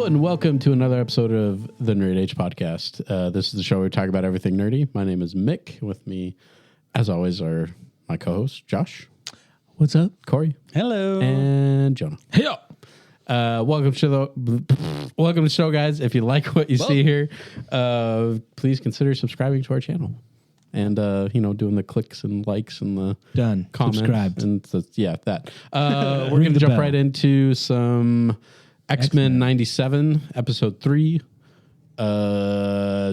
and welcome to another episode of the Nerd Age podcast. This is the show where we talk about everything nerdy. My name is Mick. With me, as always, are my co-hosts, Josh. What's up? Corey. Hello. And Jonah. Hey, Welcome to the show, guys. If you like what you see here, please consider subscribing to our channel. And, doing the clicks and likes and the Done. comments. Subscribed. And that. We're going to jump right into some X-Men 97, episode 3. Don't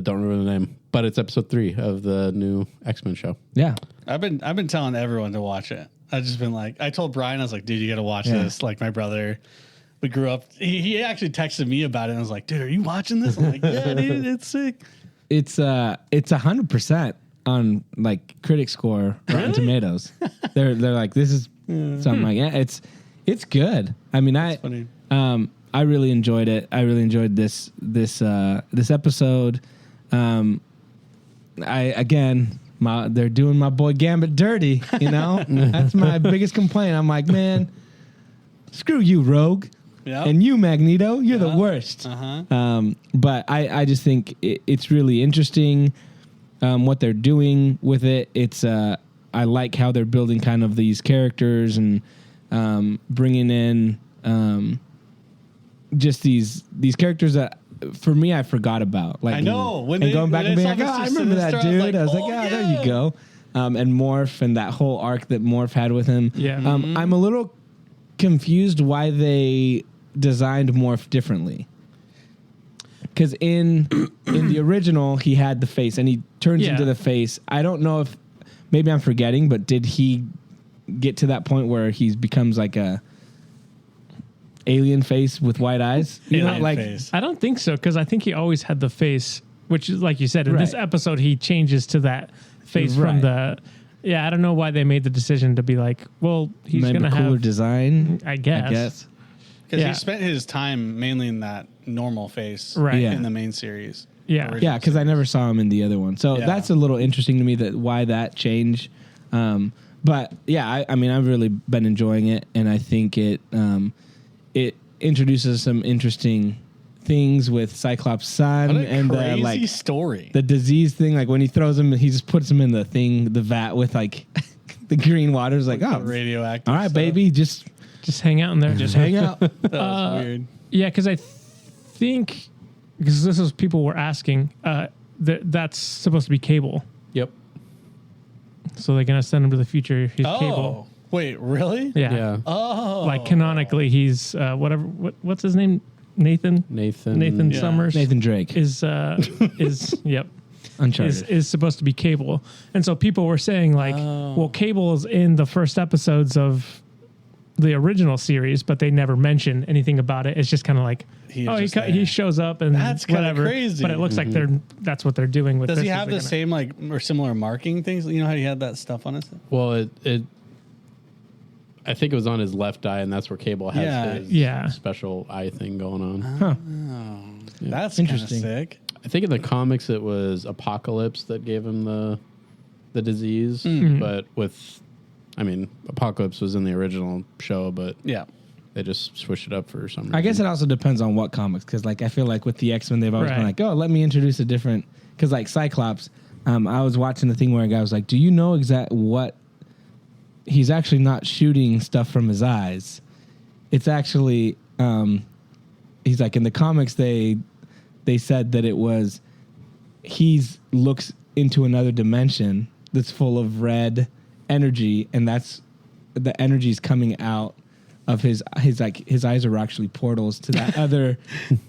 remember the name, but it's episode 3 of the new X-Men show. Yeah. I've been telling everyone to watch it. I've just been like, I told Brian, I was like, dude, you got to watch this. Like my brother, we grew up. He actually texted me about it. And I was like, dude, are you watching this? I'm like, yeah, dude, it's sick. It's 100% on like critic score Rotten Tomatoes. They're like, this is something like, yeah, it's good. I mean, Funny. I really enjoyed it. I really enjoyed this episode. They're doing my boy Gambit dirty, you know? That's my biggest complaint. I'm like, man, screw you, Rogue. Yep. And you, Magneto, you're the worst. Uh-huh. But I just think it's really interesting what they're doing with it. It's I like how they're building kind of these characters and bringing in just these characters that for me I forgot about. Like I know when going back and being like, oh, I remember that dude. I was like, yeah. there you go. And Morph and that whole arc that Morph had with him. Yeah. I'm a little confused why they designed Morph differently. Because in the original, he had the face, and he turns into the face. I don't know if maybe I'm forgetting, but did he get to that point where he becomes like a alien face with white eyes? You know, Alien like face. I don't think so, because I think he always had the face, which is like you said in this Right. episode, he changes to that face from Right. the. Yeah, I don't know why they made the decision to be like, well, he's maybe gonna a cooler have. design. I guess. Because Yeah. he spent his time mainly in that normal face Right. Yeah. in the main series. Yeah. Original Yeah, because I series. never saw him in the other one, so Yeah. that's a little interesting to me that why that change. But yeah, I mean, I've really been enjoying it, and I think it introduces some interesting things with Cyclops' son What a and crazy like story. the disease thing. Like when he throws him, he just puts him in the vat with like the green water. Is like, The oh, radioactive. all right, stuff. baby, just Hang out in there. hang out. That was weird. Yeah, because I think because this is people were asking. That's supposed to be Cable, Yep. so they're gonna send him to the future. He's Oh, Cable. wait, really? Yeah. Oh, Like canonically, he's whatever. What's his name? Nathan. Nathan. Yeah. Summers. Nathan Drake, is yep. Uncharted. is supposed to be Cable. And so people were saying like, well, Cable is in the first episodes of the original series, but they never mention anything about it. It's just kind of like, he shows up and That's kinda whatever. crazy. But it looks like that's what they're doing with Does this. he is have they're the gonna- same like or similar marking things? You know how he had that stuff on his. Well, I think it was on his left eye, and that's where Cable has his special eye thing going on. That's Interesting. sick. I think in the comics it was Apocalypse that gave him the disease, but Apocalypse was in the original show, but Yeah. they just switched it up for some reason. I guess it also depends on what comics, because like I feel like with the X-Men they've always been Right. like, oh, let me introduce a different, because like Cyclops, I was watching the thing where a guy was like, do you know what he's actually not shooting stuff from his eyes, it's actually he's like in the comics they said that it was looks into another dimension that's full of red energy, and that's the energy's coming out of his eyes are actually portals to that other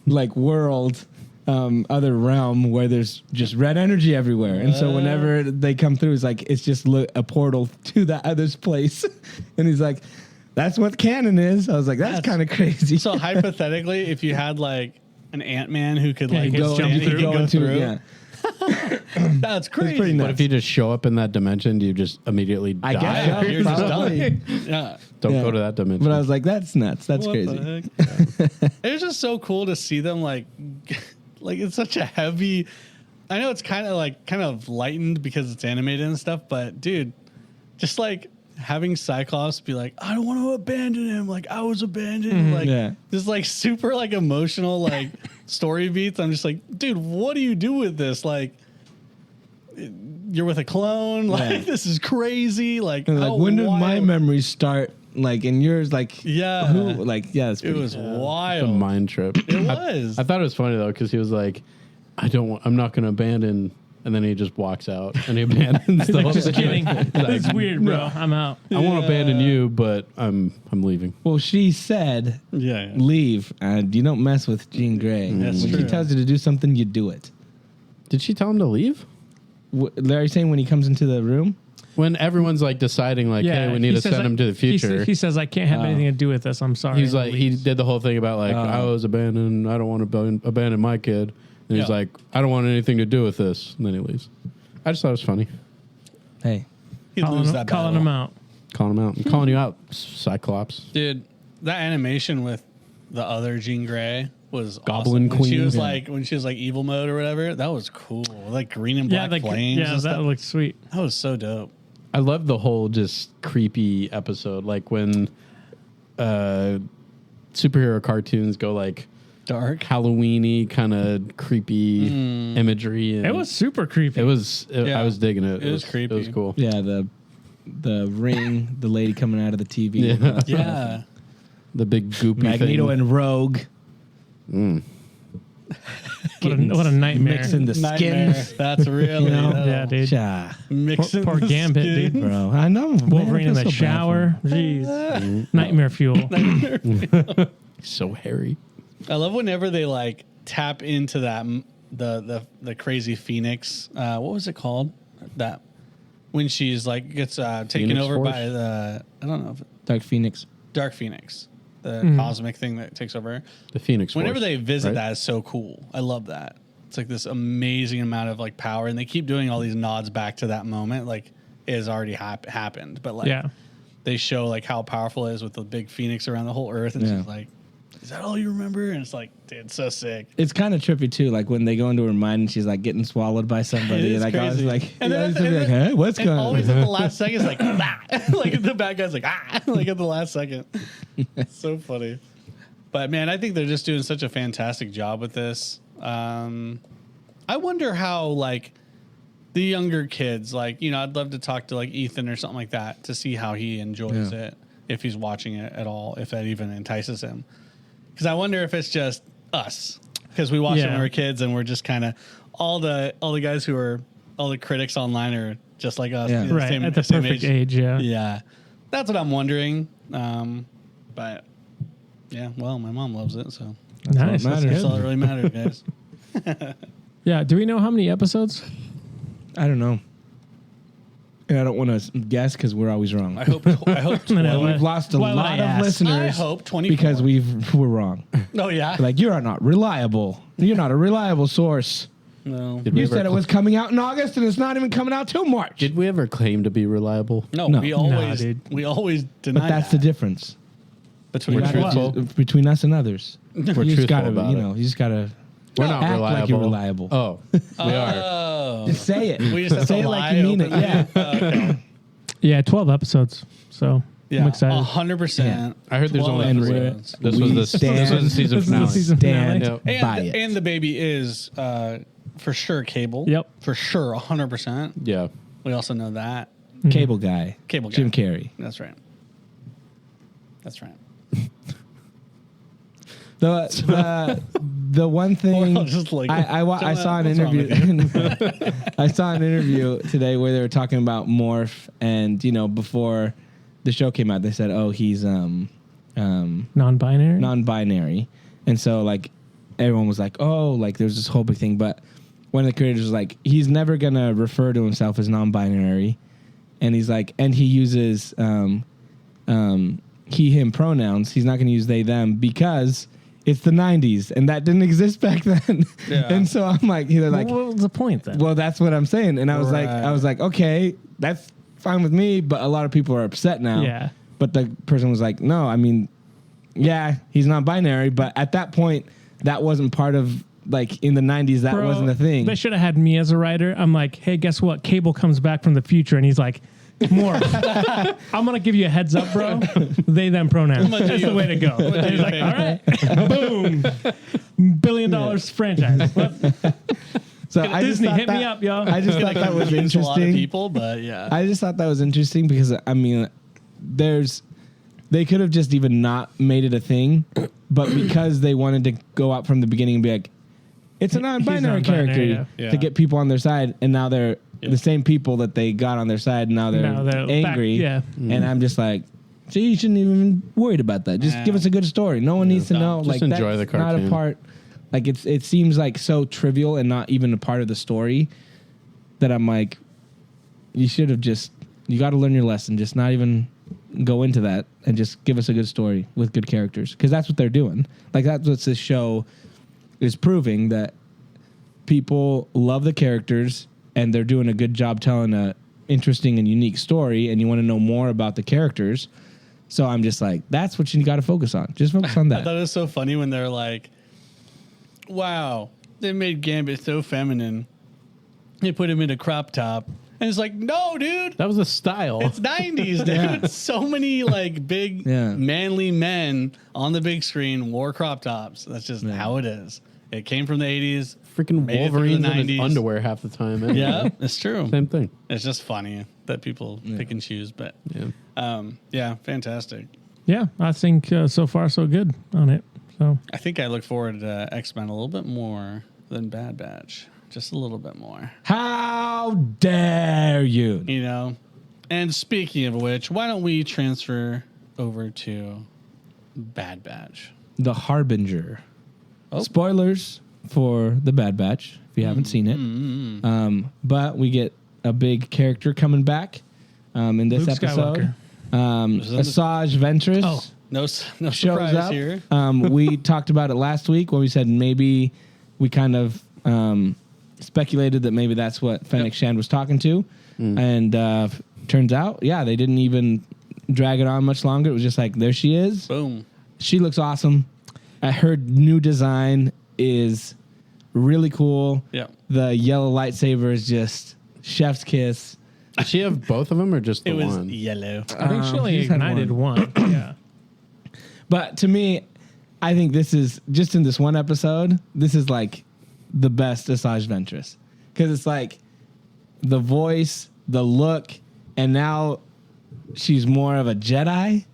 like world, other realm where there's just red energy everywhere. And so whenever they come through, it's just a portal to that other's place. And he's like, that's what canon is. I was like, that's kind of crazy. So hypothetically, if you had like an Ant-Man who could like he could jump he through. could go into through. yeah. That's crazy. pretty But nuts. if you just show up in that dimension, do you just immediately die? I guess so. You're just Probably. done. Yeah. Don't Yeah. go to that dimension. But I was like, that's nuts. That's What crazy. the heck? It was just so cool to see them like it's such a heavy. I know it's kind of lightened because it's animated and stuff, but dude, just like having Cyclops be like, I don't want to abandon him. Like I was abandoned. Like this like super like emotional like story beats. I'm just like, dude, what do you do with this? Like you're with a clone. Like this is crazy. Like when did my memories start? Like and yours, like yeah, it was wild. A mind trip. It was. I thought it was funny though because he was like, I'm not going to abandon. And then he just walks out and he abandons the whole Just kidding. Like, It's weird, bro. I'm out. I won't abandon you, but I'm leaving. Well, she said, leave, and you don't mess with Jean Grey. That's when true. she tells you to do something, you do it. Did she tell him to leave? Are you saying when he comes into the room? When everyone's like deciding, like, hey, we need to send him to the future. He says, I can't have anything to do with this. I'm sorry. He's like, he did the whole thing about like, I was abandoned. I don't want to abandon my kid. And he's like, I don't want anything to do with this. And then he leaves. I just thought it was funny. Hey. Calling him out. Calling him out. I'm calling you out, Cyclops. Dude, that animation with the other Jean Grey was Goblin awesome. Queen. She was like, when she was like evil mode or whatever, that was cool. Like green and black flames. Yeah, and that stuff. looked sweet. That was so dope. I love the whole just creepy episode. Like when superhero cartoons go like Dark, Halloween-y, kind of creepy imagery. And it was super creepy. I was digging it. It was creepy. It was cool. Yeah, the ring, the lady coming out of the TV. Yeah. The big goopy Magneto thing. and Rogue. What a nightmare. Mixing the skins. That's really, Yeah, dude. Mixing Poor the Gambit, skins. dude. Bro, I know. Wolverine in man, I the feel so bad shower. Jeez. Nightmare fuel. So hairy. I love whenever they like tap into that the crazy Phoenix. What was it called? That when she's like gets taken Phoenix over Force? by the Dark Phoenix. Dark Phoenix, the cosmic thing that takes over. The Phoenix Whenever Force, they visit right? that is so cool. I love that. It's like this amazing amount of like power, and they keep doing all these nods back to that moment, like it has already happened. But like they show like how powerful it is with the big Phoenix around the whole Earth, and she's like, is that all you remember? And it's like, dude, it's so sick. It's kind of trippy too, like when they go into her mind and she's like getting swallowed by somebody. It is and I was crazy. like, And then- like, hey, what's going on? Always at the last second, it's like, ah! Like the bad guy's like, ah, like at the last second. It's so funny. But man, I think they're just doing such a fantastic job with this. I wonder how like the younger kids, like, you know, I'd love to talk to like Ethan or something like that to see how he enjoys it, if he's watching it at all, if that even entices him. Because I wonder if it's just us, because we watched it when we were kids, and we're just kind of all the guys who are all the critics online are just like us, Yeah. Right. At the perfect age. Yeah. Yeah, that's what I'm wondering. But yeah, well, my mom loves it, so Nice. what That's matters. that's all good. that really matters, guys. Yeah. Do we know how many episodes? I don't know. And I don't want to guess because we're always wrong. I hope 12. We've lost a Why would lot I of ask? listeners I hope 24. because we're wrong. Oh yeah, Like, you're not reliable. You're not a reliable source. no, Did we You ever said it was coming out in August, and it's not even coming out till March. Did we ever claim to be reliable? no, No. we Nah, dude. always deny But that's the that. difference Between We're us. truthful. between us and others. We're You just truthful gotta, about you it. know, you just gotta We're not act reliable. like you're reliable. Oh, we are. Oh, Just say it. we just have say to it lie like you mean it. openly. Yeah. Okay. Yeah. 12 episodes. So Yeah, I'm excited. 100%. I heard there's 12 only three. episodes. This We was the stand- season This is the finale. season finale. Stand Yep. by it. And the baby is for sure Cable. Yep. For sure, 100%. Yeah. We also know that. Cable guy. Cable guy. Jim Carrey. That's right. That's right. The one thing Well, just like- I saw an What's wrong interview. I saw an interview today where they were talking about Morph, and you know, before the show came out, they said, "Oh, he's Non-binary. non-binary," and so like everyone was like, "Oh, like there's this whole big thing." But one of the creators was like, "He's never gonna refer to himself as non-binary," and he's like, and he uses he/him pronouns. He's not gonna use they/them because it's the 90s, and that didn't exist back then. Yeah. And so I'm like, you know, like, what was the point then? well, that's what I'm saying. And I was Right. like, okay, that's fine with me, but a lot of people are upset now. Yeah. But the person was like, no, I mean, yeah, he's not binary, but at that point, that wasn't part of, like, in the 90s, that Bro, wasn't a thing. They should have had me as a writer. I'm like, hey, guess what? Cable comes back from the future, and he's like, More. I'm gonna give you a heads up, bro. They them pronouns. That's the way to go. He's like, all right, boom, $1 billion franchise. So I Disney, just hit me up, yo. I just thought that was Confuse a lot of interesting. people, but yeah. I just thought that was interesting because I mean, they could have just even not made it a thing, but because they wanted to go out from the beginning and be like, it's a non-binary non-binary, character yeah. to get people on their side, and now they're the same people that they got on their side, and now they're angry. Back, And I'm just like, so you shouldn't even worried about that. Just give us a good story. No one needs to know. Just Like enjoy that's the not a cartoon. part. Like it seems like so trivial and not even a part of the story that I'm like, you should have you got to learn your lesson. Just not even go into that and just give us a good story with good characters, because that's what they're doing. Like that's what this show is proving, that people love the characters and they're doing a good job telling a interesting and unique story, and you want to know more about the characters. So I'm just like, that's what you got to focus on. Just focus on I thought that. it was so funny when they're like, wow, they made Gambit so feminine. They put him in a crop top. And it's like, no, dude. That was a style. It's 90s, dude. Yeah. So many like big Yeah. manly men on the big screen wore crop tops. That's just how it is. It came from the 80s. Freaking made it through Wolverine's the in his 90s. underwear half the time. Anyway. Yeah, it's true. Same thing. It's just funny that people pick and choose. But Yeah. fantastic. Yeah, I think so far so good on it. So I think I look forward to X-Men a little bit more than Bad Batch. Just a little bit more. How dare you? You know? And speaking of which, why don't we transfer over to Bad Batch? The Harbinger. Oh. Spoilers for the Bad Batch if you haven't seen it. But we get a big character coming back in this Luke episode. Skywalker. Asajj Ventress. Oh. No shows surprise up. here. We talked about it last week when we said maybe we kind of speculated that maybe that's what Fennec Shand was talking to. And turns out, they didn't even drag it on much longer. It was just like, there she is. Boom. She looks awesome. Her new design is really cool. Yeah. The yellow lightsaber is just chef's kiss. Does she have both of them or just the It was one? yellow. I think she only he's had ignited one. Yeah. But to me, I think this is just in this one episode, this is like the best Asajj Ventress. Because it's like the voice, the look, and now she's more of a Jedi.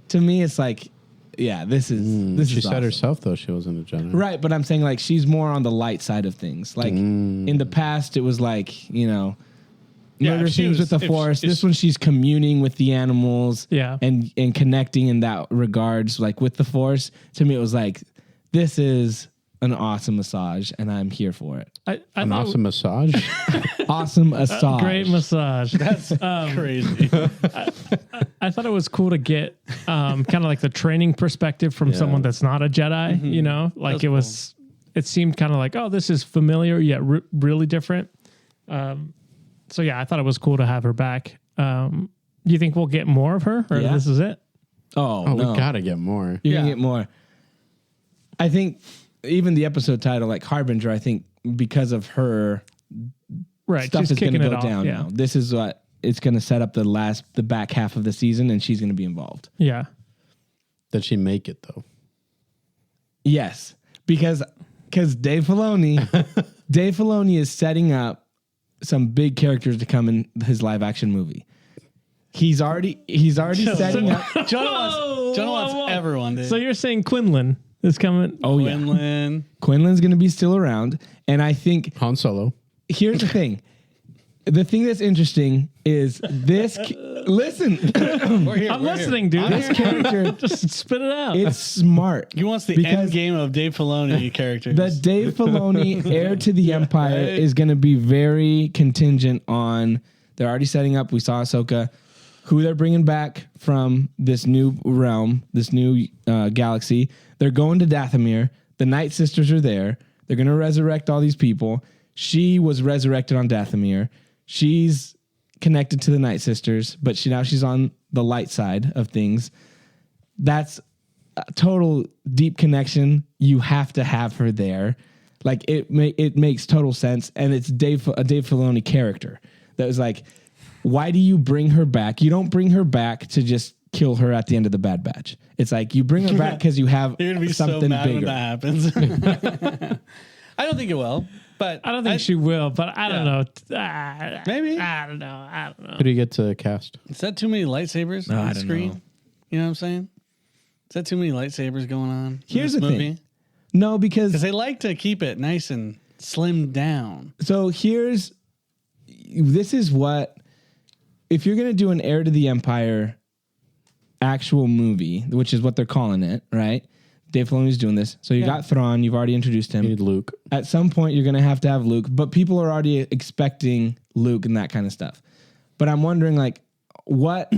To me, it's like, this is She said awesome. herself, though, she wasn't a Jedi. Right, but I'm saying like she's more on the light side of things. Like in the past, it was like, Yeah, murder if she things was- with the if- Force. if- This one, she's communing with the animals, Yeah. and connecting in that regards, like with the Force. To me, it was like, this is an awesome massage, and I'm here for it. I An thought- awesome massage. Awesome massage. Great massage. That's crazy. I thought it was cool to get kind of like the training perspective from someone that's not a Jedi, you know, like That's it was, it seemed kind of like, oh, this is familiar yet really different. So yeah, I thought it was cool to have her back. Do you think we'll get more of her or Yeah. this is it? Oh, Oh, no. we gotta get more. You're Yeah. gonna get more. I think even the episode title, like Harbinger, I think because of her, Right. stuff She's is going to kicking go it off. down Yeah. now. This is what it's going to set up the back half of the season, and she's going to be involved. Yeah. Did she make it, though? Yes, because Dave Filoni is setting up some big characters to come in his live action movie. He's already setting up. Jonah wants whoa. everyone. Dude. So you're saying Quinlan is coming? Oh yeah, Quinlan. Quinlan's going to be still around, and I think Han Solo. here's the thing. The thing that's interesting is this. Listen, We're here. I'm we're listening, here. dude. this character, Just spit it out. it's smart. He wants the Because- end game of Dave Filoni characters. The Dave Filoni heir to the Empire right. is going to be very contingent on. They're already setting up. We saw Ahsoka, who they're bringing back from this new realm, this new galaxy. They're going to Dathomir. The Night Sisters are there. They're going to resurrect all these people. She was resurrected on Dathomir. She's connected to the Night Sisters, but she's on the light side of things. That's a total deep connection. You have to have her there. Like it makes total sense, and it's a Dave Filoni character that was like, why do you bring her back? You don't bring her back to just kill her at the end of the Bad Batch. It's like you bring her back because you have You're gonna be something so mad bigger. when that happens. I don't think it will, but I don't think she will, but I don't know. Maybe. I don't know. Who do you get to cast? Is that too many lightsabers on I the don't screen? know. You know what I'm saying? Is that too many lightsabers going on? Here's in the this thing. movie? No, Because because they like to keep it nice and slimmed down. so this is what, if you're going to do an Heir to the Empire actual movie, which is what they're calling it, right? Dave Filoni's doing this. So you got Thrawn, you've already introduced You him. need Luke. At some point, you're going to have Luke, but people are already expecting Luke and that kind of stuff. But I'm wondering, like, what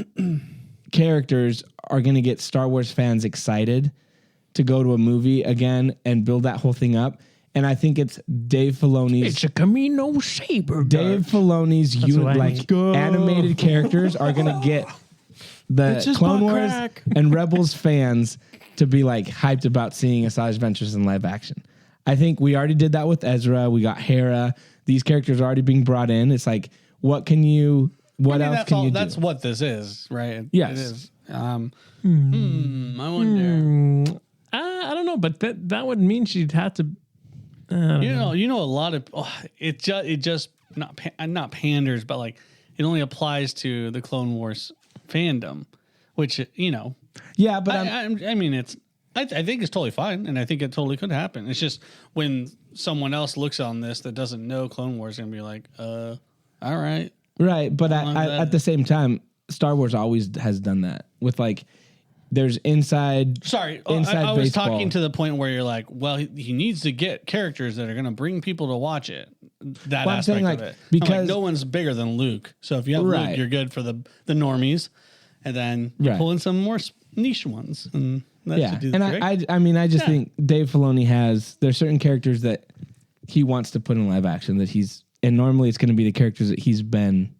characters are going to get Star Wars fans excited to go to a movie again and build that whole thing up? And I think it's Dave Filoni's. a Camino saber. Dave Filoni's what I need. animated characters are going to get the Clone Wars and Rebels fans to be like hyped about seeing Asajj Ventress in live action. I think we already did that with Ezra. We got Hera. These characters are already being brought in. It's like, what else can you That's do? what this is, right? Yes. It is. I wonder. I don't know, but that would mean she'd have to. You know, a lot of it just not panders, but like it only applies to the Clone Wars fandom, which Yeah, but I mean I think it's totally fine, and I think it totally could happen. It's just when someone else looks on this that doesn't know Clone Wars, gonna be like, all right, right. But at the same time, Star Wars always has done that with like. There's inside. Sorry, inside I was baseball. talking to the point where you're like, well, he needs to get characters that are going to bring people to watch it. That Well, I'm aspect saying, like, of it, because- no one's bigger than Luke. So if you have Right. Luke, you're good for the normies, and then you Right. pull in some more niche ones, and that Yeah, should do the and trick. I just think Dave Filoni there's certain characters that he wants to put in live action and normally it's going to be the characters that he's been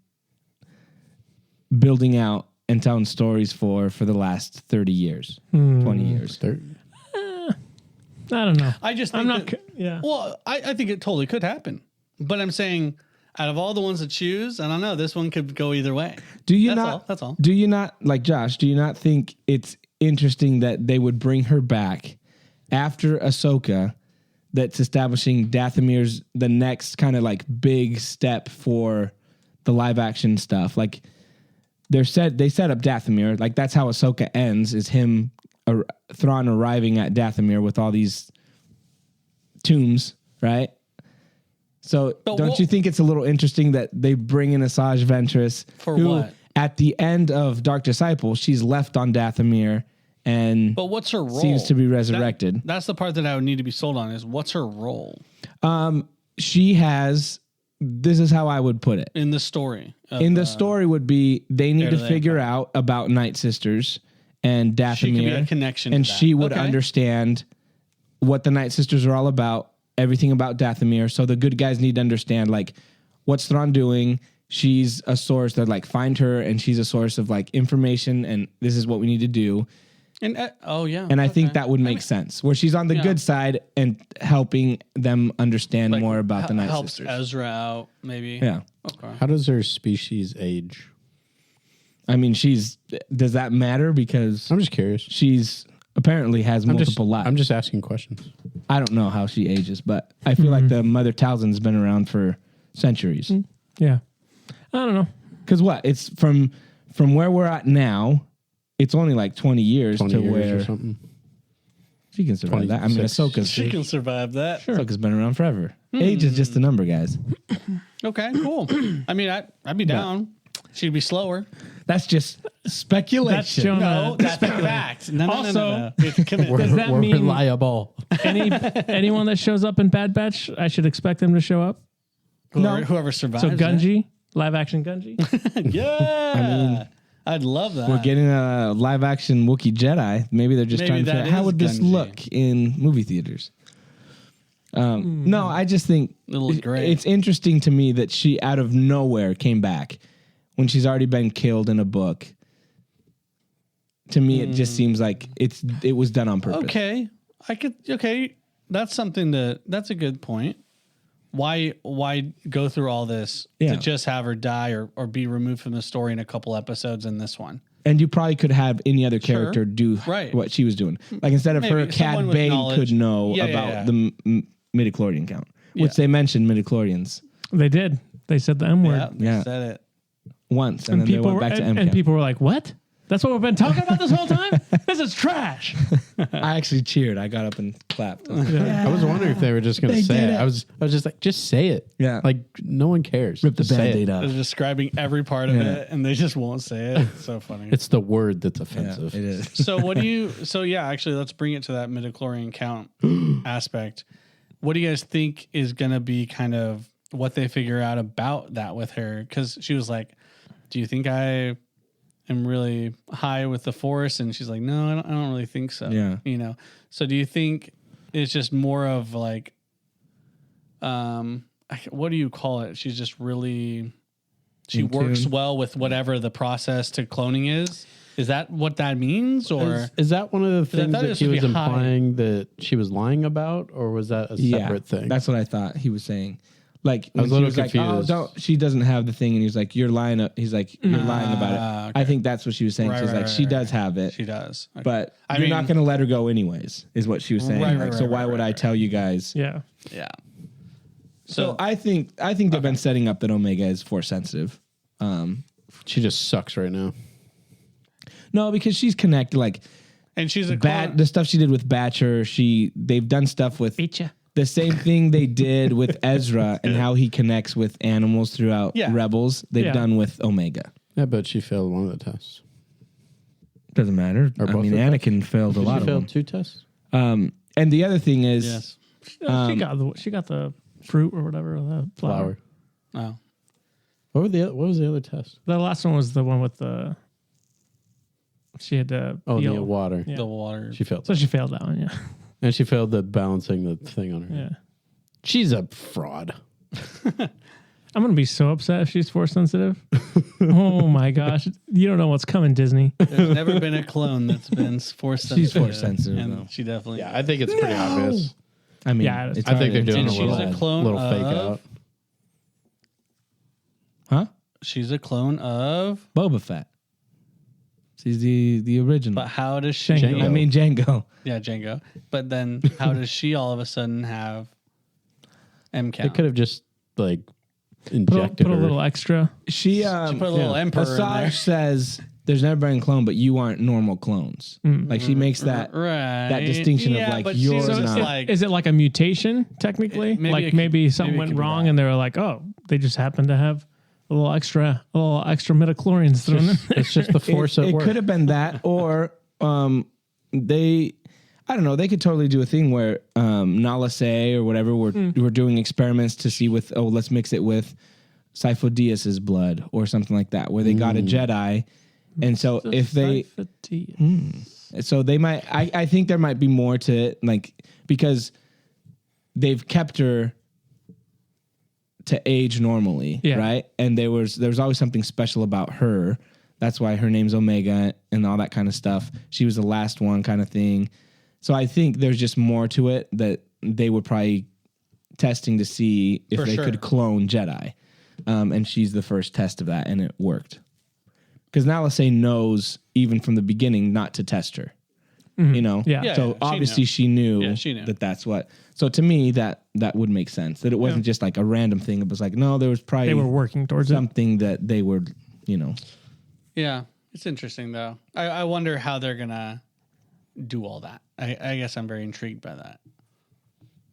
building out and telling stories for the last 30 years, 20 years. I don't know. I just I'm think not. that- Yeah. Well, I think it totally could happen, but I'm saying out of all the ones to choose, I don't know. This one could go either way. Do you That's not? all. That's all. Do you not, like Josh? Do you not think it's interesting that they would bring her back after Ahsoka? That's establishing Dathomir's the next kind of like big step for the live action stuff. Like they set up Dathomir. Like that's how Ahsoka ends. Is him Thrawn arriving at Dathomir with all these tombs, right? So don't you think it's a little interesting that they bring in Asajj Ventress For who, what? at the end of Dark Disciple, she's left on Dathomir and But what's her role? seems to be resurrected. That's the part that I would need to be sold on. Is what's her role She has. This is how I would put it. in the story? In the story would be they need Heir to to the figure out about Night Sisters and Dathomir. She could be a connection to and that. she would Okay. understand what the Night Sisters are all about, everything about Dathomir. So the good guys need to understand like what's Thrawn doing. She's a source that like find her, and she's a source of like information, and this is what we need to do. And And I think that would make sense, where she's on the good side and helping them understand more about the Night helps Sisters. Ezra out, maybe. Yeah. Okay. How does her species age? I mean, does that matter? Because I'm just curious. she's apparently has multiple lives. I'm just asking questions. I don't know how she ages, but I feel like the Mother Talzin's been around for centuries. Yeah. I don't know. Because what? It's from where we're at now, it's only like 20 years 20 to years where or something. she can survive that. I mean, 26. She can survive that. Ahsoka's been around forever. Age is just a number, guys. Okay, cool. I mean, I'd be down. She'd be slower. That's just speculation. That's shown. No, that's a fact. No. Also- It's committed. Does that We're mean reliable. anyone that shows up in Bad Batch, I should expect them to show up? Whoever survives. So it. Gunji, live action Gunji. Yeah. I'd love that. We're getting a live action Wookiee Jedi. Maybe they're just Maybe trying to figure that out how is would this Gunji. look in movie theaters. No, I just think It'll look great. it's interesting to me that she out of nowhere came back when she's already been killed in a book. To me, it just seems like it was done on purpose. Okay. That's something that's a good point. why go through all this to just have her die or be removed from the story in a couple episodes in this one? And you probably could have any other character do what she was doing. Like instead of her, Cad Bane could know about the midichlorian count, which they mentioned midichlorians. They did. They said the M word. Yeah, they said it once, and then they went back to MCAT. And people were like, what? That's what we've been talking about this whole time? This is trash. I actually cheered. I got up and clapped. I was wondering if they were just going to say it. I was just like, just say it. Yeah. Like, no one cares. Rip the Just say Band-Aid it. off. They're describing every part of it, and they just won't say it. It's so funny. It's the word that's offensive. It is. So actually, let's bring it to that midichlorian count aspect. What do you guys think is going to be kind of what they figure out about that with her? Because she was like, do you think I am really high with the Force? And she's like, no, I don't really think so. Yeah. You know? So do you think it's just more of like, what do you call it? She's just really, she works well with whatever the process to cloning is. Is that what that means? Or is that one of the things that he was be high. implying that she was lying about, or was that a separate thing? That's what I thought he was saying. Like I was a little confused. Like, she doesn't have the thing, and he's like, you're lying. He's like, you're lying about it. Okay. I think that's what she was saying. She's like, she does have it. She does. Okay. But I you're mean, not going to let her go anyways, is what she was saying. So why would I tell you guys? Yeah. Yeah. So I think they've been setting up that Omega is Force sensitive. She just sucks right now. No, because she's connected. Like, and she's a the stuff she did with Batcher. They've done stuff with the same thing they did with Ezra and how he connects with animals throughout Rebels. They've done with Omega. Yeah, but she failed one of the tests. Doesn't matter. I mean, Anakin failed a lot of them. She failed 2 tests. And the other thing is, Yes. She got the fruit or whatever, the flower. Oh. What was the other test? The last one was the one with the. She had to. Oh, peel. the water. Yeah. The water. She failed. So she failed that one. Yeah. And she failed the balancing the thing on her. Yeah. She's a fraud. I'm gonna be so upset if she's Force sensitive. Oh my gosh, you don't know what's coming, Disney. There's never been a clone that's been Force sensitive. She's Force sensitive, and though. she definitely. Yeah, I think it's pretty obvious. I mean, Yeah, it's I think they're hard- doing And a she's little, a clone little fake of- out. Huh? She's a clone of. Boba Fett. She's the original. But how does she? Django. I mean, Django. Yeah, Django. But then, how does she all of a sudden have M They count? could have just like Put injected a her. little extra. She She put a little emperor in there. Asajj says there's never been a clone, but you aren't normal clones. Like she makes that Right. that distinction of, like, but yours she's not. just like Is it like a mutation technically? Maybe something maybe it went could be wrong that. and they were like, oh, they just happened to have a little extra midichlorians thrown in. It's just the force at it work. could have been that, or they, I don't know, they could totally do a thing where Nala Se or whatever we're doing experiments to see with, let's mix it with Sifo Dyas's blood or something like that, where they got a Jedi, and so if they, so they might, I think there might be more to it, like because they've kept her to age normally, right? And there was always something special about her. That's why her name's Omega and all that kind of stuff. She was the last one kind of thing. So I think there's just more to it that they were probably testing to see if they could clone Jedi. And she's the first test of that, and it worked. Because Nala Se knows, even from the beginning, not to test her. You know? Yeah. So obviously she knew, she knew. that that's what. So to me, that would make sense. That it wasn't just like a random thing. It was like, no, there was probably They were working towards something that they were, Yeah, it's interesting though. I wonder how they're gonna do all that. I guess I'm very intrigued by that.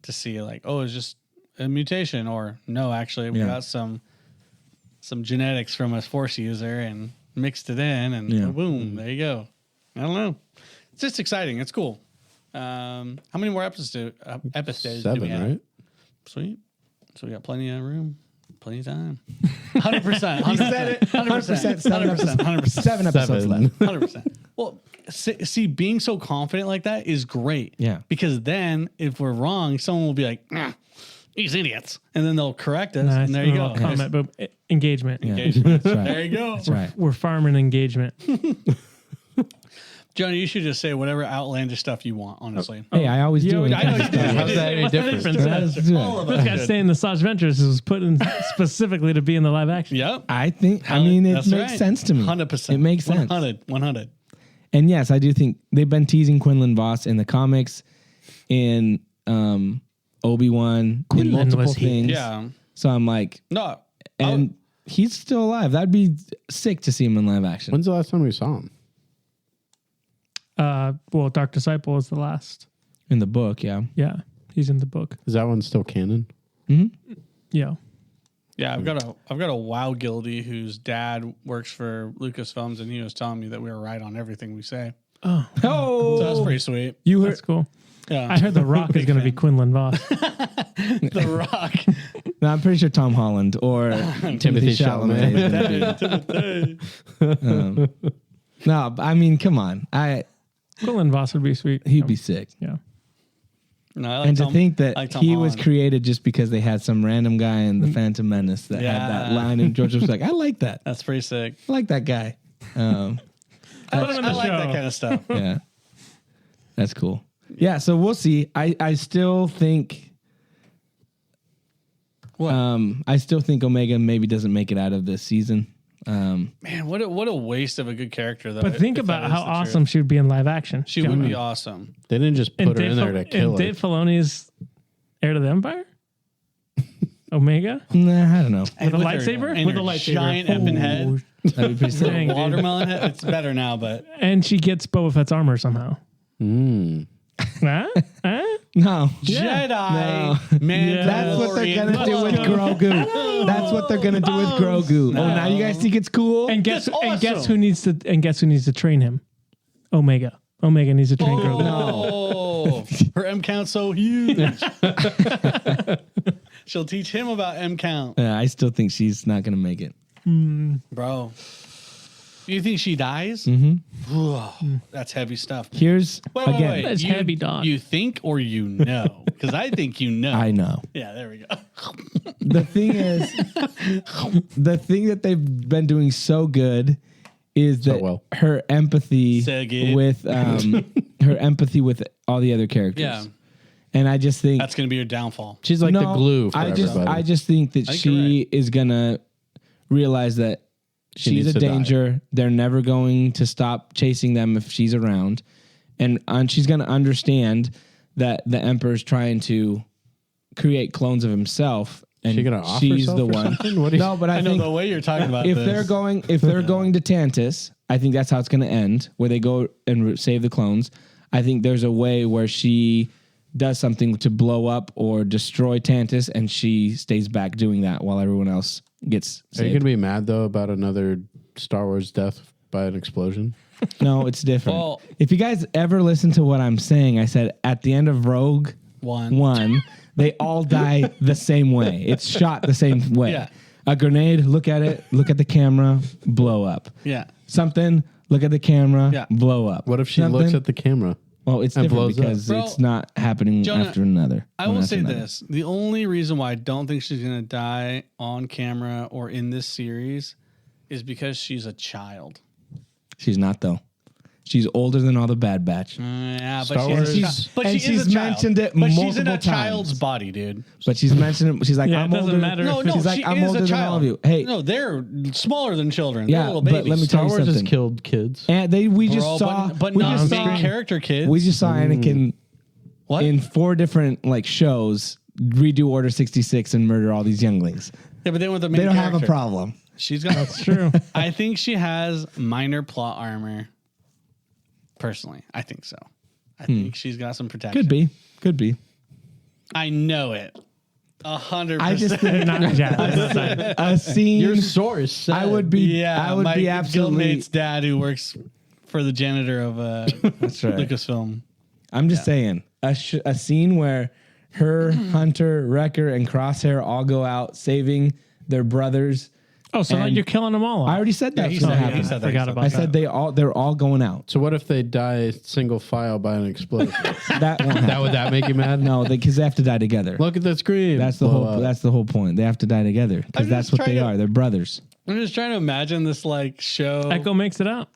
To see like, oh, it's just a mutation, or no, actually we got some genetics from a Force user and mixed it in, and boom, there you go. I don't know. It's just exciting. It's cool. How many more episodes do we 7, have? right? Sweet. So we got plenty of room, plenty of time. 100%. You said it. 100%. 100%. 7 episodes left. 100%. Well, see, being so confident like that is great. Yeah. Because then if we're wrong, someone will be like, these idiots. And then they'll correct us. And there you go. Comment, but engagement. Yeah. That's right. There you go. That's right. We're farming engagement. Johnny, you should just say whatever outlandish stuff you want, honestly. Hey, I always do. I know you do. How's that any What's the different? difference? Let's do All it. of This us. guy's saying the Saj Ventures was put in specifically to be in the live action. Yep. I think. I mean, it That's makes right. sense to me. 100%. It makes sense. 100. And yes, I do think they've been teasing Quinlan Voss in the comics, in Obi-Wan, in Quinlan multiple was he? things. Yeah. So I'm like, No. and he's still alive. That'd be sick to see him in live action. When's the last time we saw him? Well, Dark Disciple is the last. In the book, yeah. Yeah, he's in the book. Is that one still canon? Yeah. Yeah, I've got a WoW guildie whose dad works for Lucasfilms, and he was telling me that we were right on everything we say. Oh, Oh, So that's pretty sweet. you heard that's cool. Yeah. I heard The Rock is going to be Quinlan Voss. The Rock. No, I'm pretty sure Tom Holland or Timothy Chalamet. No, I mean, come on. Quinlan Voss would be sweet. He'd be sick. Yeah. No, I like And to Tom- think that I like Tom he was Holland. created just because they had some random guy in the Phantom Menace that had that Yeah. line, and George was like, "I like that. That's pretty sick. I like that guy." Put him in I the like show. that kind of stuff. Yeah, that's cool. Yeah, so we'll see. I still think, What? I still think Omega maybe doesn't make it out of this season. Man, what a waste of a good character, though. But think if about that how is the awesome truth. she would be in live action. She would be awesome. They didn't just put her in there to kill and her. Dave Filoni's Heir to the Empire? Omega? Nah, I don't know. And a her- lightsaber? and With her a lightsaber. giant epping head. That'd be pretty sick. Dang, dude. Watermelon head. It's better now, but And she gets Boba Fett's armor somehow. Huh? Huh? No, Jedi. No. Man, that's what they're gonna do with Grogu. That's what they're gonna do with Grogu. Oh, now you guys think it's cool? And guess That's and guess awesome. who needs to train him? Omega. Omega needs to train Grogu. Oh, her M count's so huge. She'll teach him about M count, I still think she's not gonna make it. bro. You think she dies? Mm-hmm. That's heavy stuff. Here's again. That's You- heavy, dog. You think or you know? Because I think you know. I know. Yeah, there we go. The thing is, the thing that they've been doing so good is that well. her empathy So good. with her empathy with all the other characters. Yeah. And I just think That's going to be your downfall. She's like the glue for everybody. I just think that think she you're is gonna realize that she's needs a to die. danger. They're never going to stop chasing them if she's around, and she's gonna understand that the Emperor's trying to create clones of himself, and She gonna off she's herself the or one. something? What do you- No, but I know think the way you're talking about if this. they're going to Tantus, I think that's how it's going to end, where they go and save the clones. I think there's a way where she does something to blow up or destroy Tantus, and she stays back doing that while everyone else gets Are you saved. gonna be mad though about another Star Wars death by an explosion? No, it's different. Well- If you guys ever listen to what I'm saying, I said at the end of Rogue One, they all die the same way. It's shot the same way. Yeah. A grenade, look at it, look at the camera, blow up. Yeah. Something, look at the camera, Yeah. blow up. What if she Something, looks at the camera? Well, it's and different blows up? because Bro, it's not happening Jonah, after another. I one will after say another. this. The only reason why I don't think she's going to die on camera or in this series is because she's a child. She's not though. She's older than all the Bad Batch, Yeah, but Star she's, Wars- a child. But and she is she's a child. mentioned it but she's in a multiple child's times. body, dude. but she's mentioned it. She's like, Yeah, I'm it doesn't older. matter No, if no, She's like, she I'm is older a than child. all of you. Hey, No, they're smaller than children. Yeah, They're little but babies. let me tell Star you Wars has something. killed kids. and we just Bro, saw, but we not just main saw, character kids. we just saw Anakin what? in 4 different like shows redo Order 66 and murder all these younglings. Yeah, but then with the main They don't character, have a problem. She's got. That's true. I think she has minor plot armor. Personally, I think so. I think she's got some protection. Could be. I know it. 100%. I just think Not Jedi. a scene. Your source. Said. I would be. Yeah, I would my be absolutely. guildmate's dad who works for the janitor of That's right. Lucasfilm. I'm just saying a scene where her, Hunter, Wrecker, and Crosshair all go out saving their brothers. Oh, so like And you're killing them all. I already said that. he was gonna said- happen. he said that. Forgot about I that. said they're all going out. So what if they die single file by an explosion? That won't happen. Would that make you mad? No, because they have to die together. Look at the screen. That's the Blow whole. up. That's the whole point. They have to die together because I'm that's just what they trying to- are. They're brothers. I'm just trying to imagine this like show. Echo makes it out.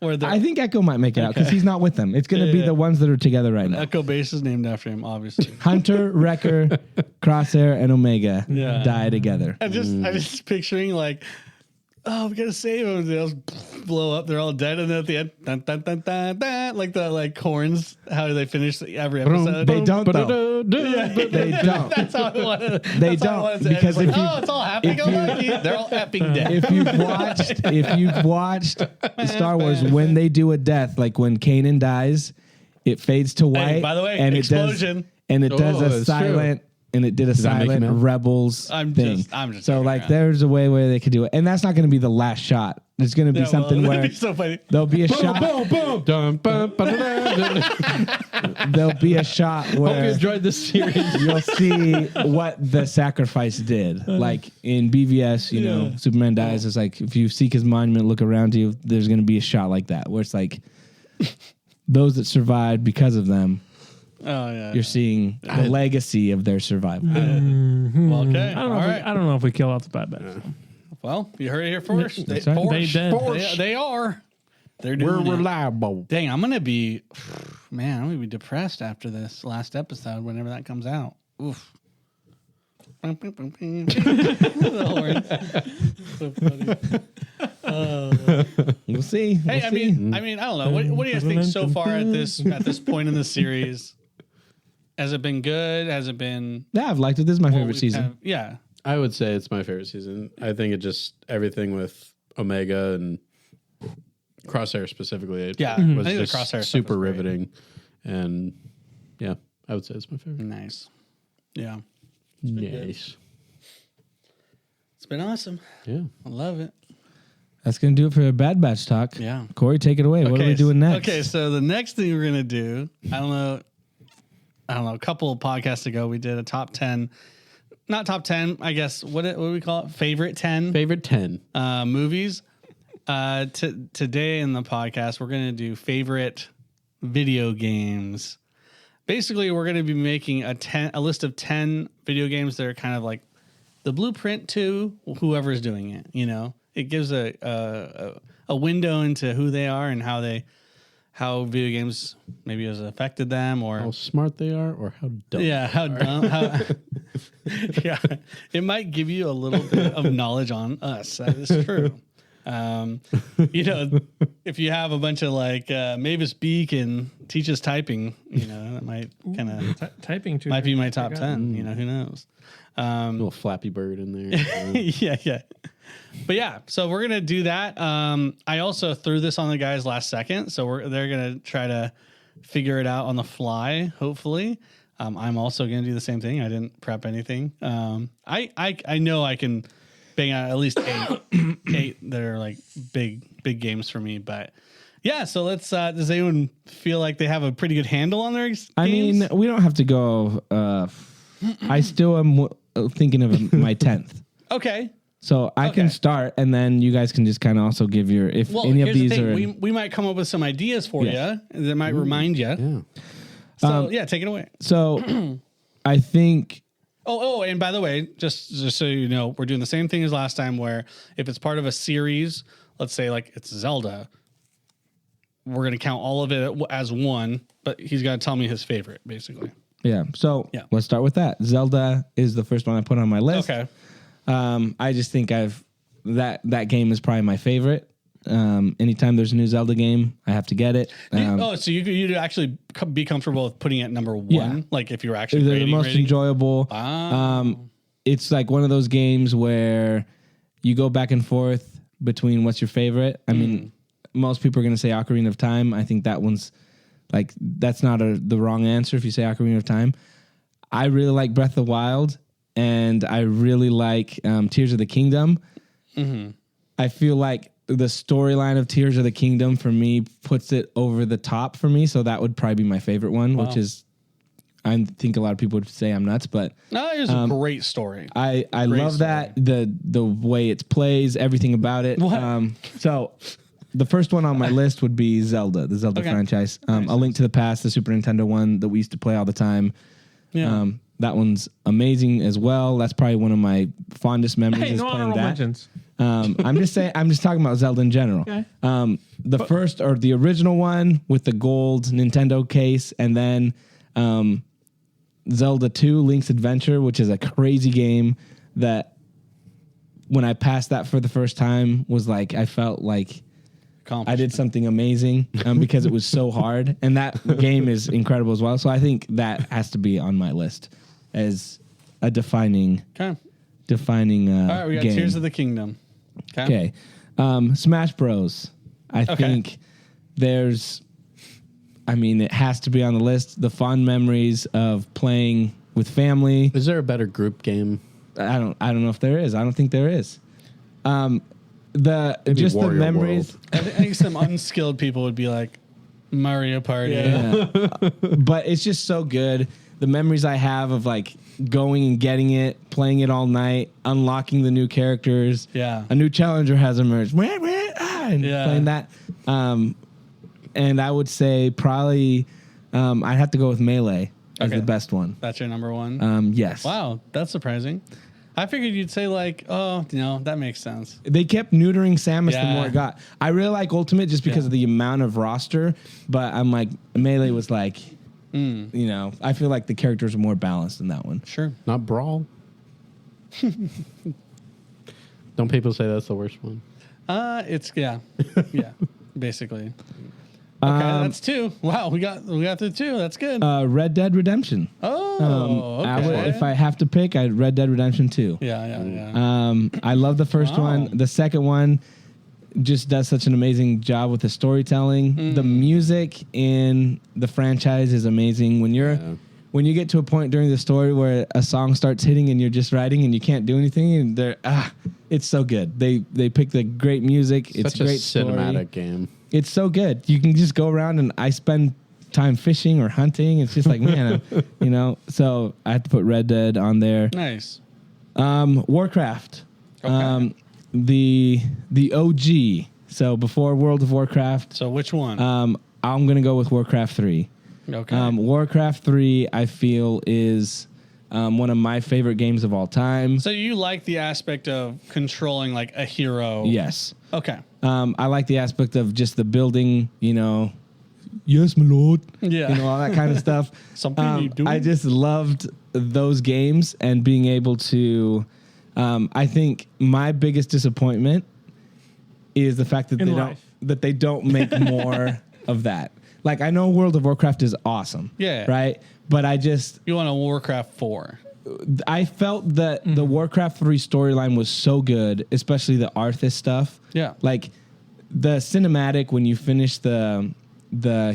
I think Echo might make it out because he's not with them. It's going to be the ones that are together right now. Echo Base is named after him, obviously. Hunter, Wrecker, Crosshair, and Omega die together. I'm just picturing like, oh, we gotta save them. They all blow up. They're all dead, and then at the end, dun, dun, dun, dun, dun, like the horns. How do they finish every episode? They don't. Though. They don't. That's how I want to. They don't because if you, it's all happy go lucky. They're all epping dead. If you've watched Star Wars, when they do a death, like when Kanan dies, it fades to white. Hey, by the way, and explosion. It does a silent. True. And it did a silent Rebels thing. I'm just so like, there's a way where they could do it, and that's not going to be the last shot. There's going to be something where be so funny. There'll be a shot. There'll be a shot where Hope you enjoyed this series. you'll see what the sacrifice did. Like in BVS, you know, Superman dies. It's like if you seek his monument, look around you. There's going to be a shot like that where it's like those that survived because of them. Oh yeah, you're seeing the legacy of their survival. Well, okay, I don't know if we kill off the Bad Batch. Well, you heard it here first. That's right. They are. They're doing We're reliable. Dang, I'm gonna be depressed after this last episode whenever that comes out. Oof. So funny. We'll see. Hey, I mean, I don't know. What do you guys think so far at this point in the series? Has it been good? Has it been? Yeah, I've liked it. This is my favorite season. Yeah, I would say it's my favorite season. I think it just everything with Omega and Crosshair specifically. Yeah, was I think just the Crosshair super stuff was riveting, and yeah, I would say it's my favorite. nice. Yeah, Nice. it's been awesome. Yeah. I love it. That's going to do it for Bad Batch talk. Yeah. Corey, take it away. What are we doing next? Okay, so the next thing we're gonna do, I don't know. A couple of podcasts ago, we did a top 10, not top 10, I guess. What do we call it? Favorite 10 Favorite 10 movies. Today in the podcast, we're gonna do favorite video games. Basically, we're gonna be making a list of 10 video games that are kind of like the blueprint to whoever's doing it. You know, it gives a window into who they are and how video games maybe has affected them, or how smart they are, or how dumb. Yeah, how dumb. Yeah, it might give you a little bit of knowledge on us. That is true. You know, if you have a bunch of like Mavis Beacon teaches typing, you know, that might kind of typing might be my top 10. You know, who knows? Little Flappy Bird in there. Yeah. But yeah, so we're gonna do that. I also threw this on the guys last second, so they're gonna try to figure it out on the fly. Hopefully, I'm also gonna do the same thing. I didn't prep anything. I know I can bang out at least eight that are like big games for me. But yeah, so let's. Does anyone feel like they have a pretty good handle on their games? I mean, we don't have to go. I still am thinking of my 10th. Okay. So I can start, and then you guys can just kind of also give your any of these are. We might come up with some ideas for you that might remind you. Yeah. So take it away. So I think. Oh, and by the way, just so you know, we're doing the same thing as last time. Where if it's part of a series, let's say like it's Zelda, we're gonna count all of it as one, but he's got to tell me his favorite, basically. Yeah. So let's start with that. Zelda is the first one I put on my list. Okay. I just think that game is probably my favorite. Anytime there's a new Zelda game, I have to get it. So you'd actually be comfortable with putting it at number one? Yeah. Like if you were actually they're the most enjoyable. It's like one of those games where you go back and forth between what's your favorite. I mean, most people are going to say Ocarina of Time. I think that one's like, that's not the wrong answer if you say Ocarina of Time. I really like Breath of the Wild. And I really like Tears of the Kingdom. Mm-hmm. I feel like the storyline of Tears of the Kingdom for me puts it over the top for me. So that would probably be my favorite one, which is, I think a lot of people would say I'm nuts, but no, it's a great story. I love that the way it plays, everything about it. So the first one on my list would be Zelda, the Zelda franchise. A Link to the Past, the Super Nintendo one that we used to play all the time. Yeah. That one's amazing as well. That's probably one of my fondest memories. Hey, is no playing honorable that. mentions. I'm just saying. I'm just talking about Zelda in general. Okay. The first or the original one with the gold Nintendo case, and then Zelda 2: Link's Adventure, which is a crazy game that when I passed that for the first time was like I felt like I did something amazing because it was so hard, and that game is incredible as well. So I think that has to be on my list as a defining. Okay. All right, we got game. Tears of the Kingdom. Okay. Smash Bros. I think there's, it has to be on the list. The fond memories of playing with family. Is there a better group game? I don't know if there is. I don't think there is. Just the Wario memories. World. I think some unskilled people would be like Mario Party. Yeah. But it's just so good. The memories I have of like going and getting it, playing it all night, unlocking the new characters. Yeah. A new challenger has emerged. And playing that. And I would say probably I'd have to go with Melee as the best one. That's your number one? Yes. Wow, that's surprising. I figured you'd say like, that makes sense. They kept neutering Samus the more it got. I really like Ultimate just because of the amount of roster, but I'm like, Melee was like, I feel like the characters are more balanced in that one. Sure. Not Brawl. Don't people say that's the worst one? It's basically. Okay, that's two. Wow, we got through two. That's good. Red Dead Redemption. Okay. If I have to pick, I'd Red Dead Redemption 2. Yeah. I love the first one. The second one just does such an amazing job with the storytelling. The music in the franchise is amazing. When you get to a point during the story where a song starts hitting and you're just writing and you can't do anything, and it's so good. They pick the great music. It's such a great cinematic story. game. It's so good. You can just go around, and I spend time fishing or hunting. It's just like, man, So I have to put Red Dead on there. Nice. Warcraft. Okay. The OG. So before World of Warcraft. So which one? I'm gonna go with Warcraft 3. Okay. Warcraft 3, I feel, is one of my favorite games of all time. So you like the aspect of controlling like a hero? Yes. Okay. I like the aspect of just the building, yes, my lord. Yeah. All that kind of stuff. Something you do. I just loved those games and being able to, I think my biggest disappointment is the fact that they don't make more of that. Like, I know World of Warcraft is awesome. Yeah. Right? But You want a Warcraft 4. I felt that the Warcraft 3 storyline was so good, especially the Arthas stuff. Yeah. Like, the cinematic when you finish the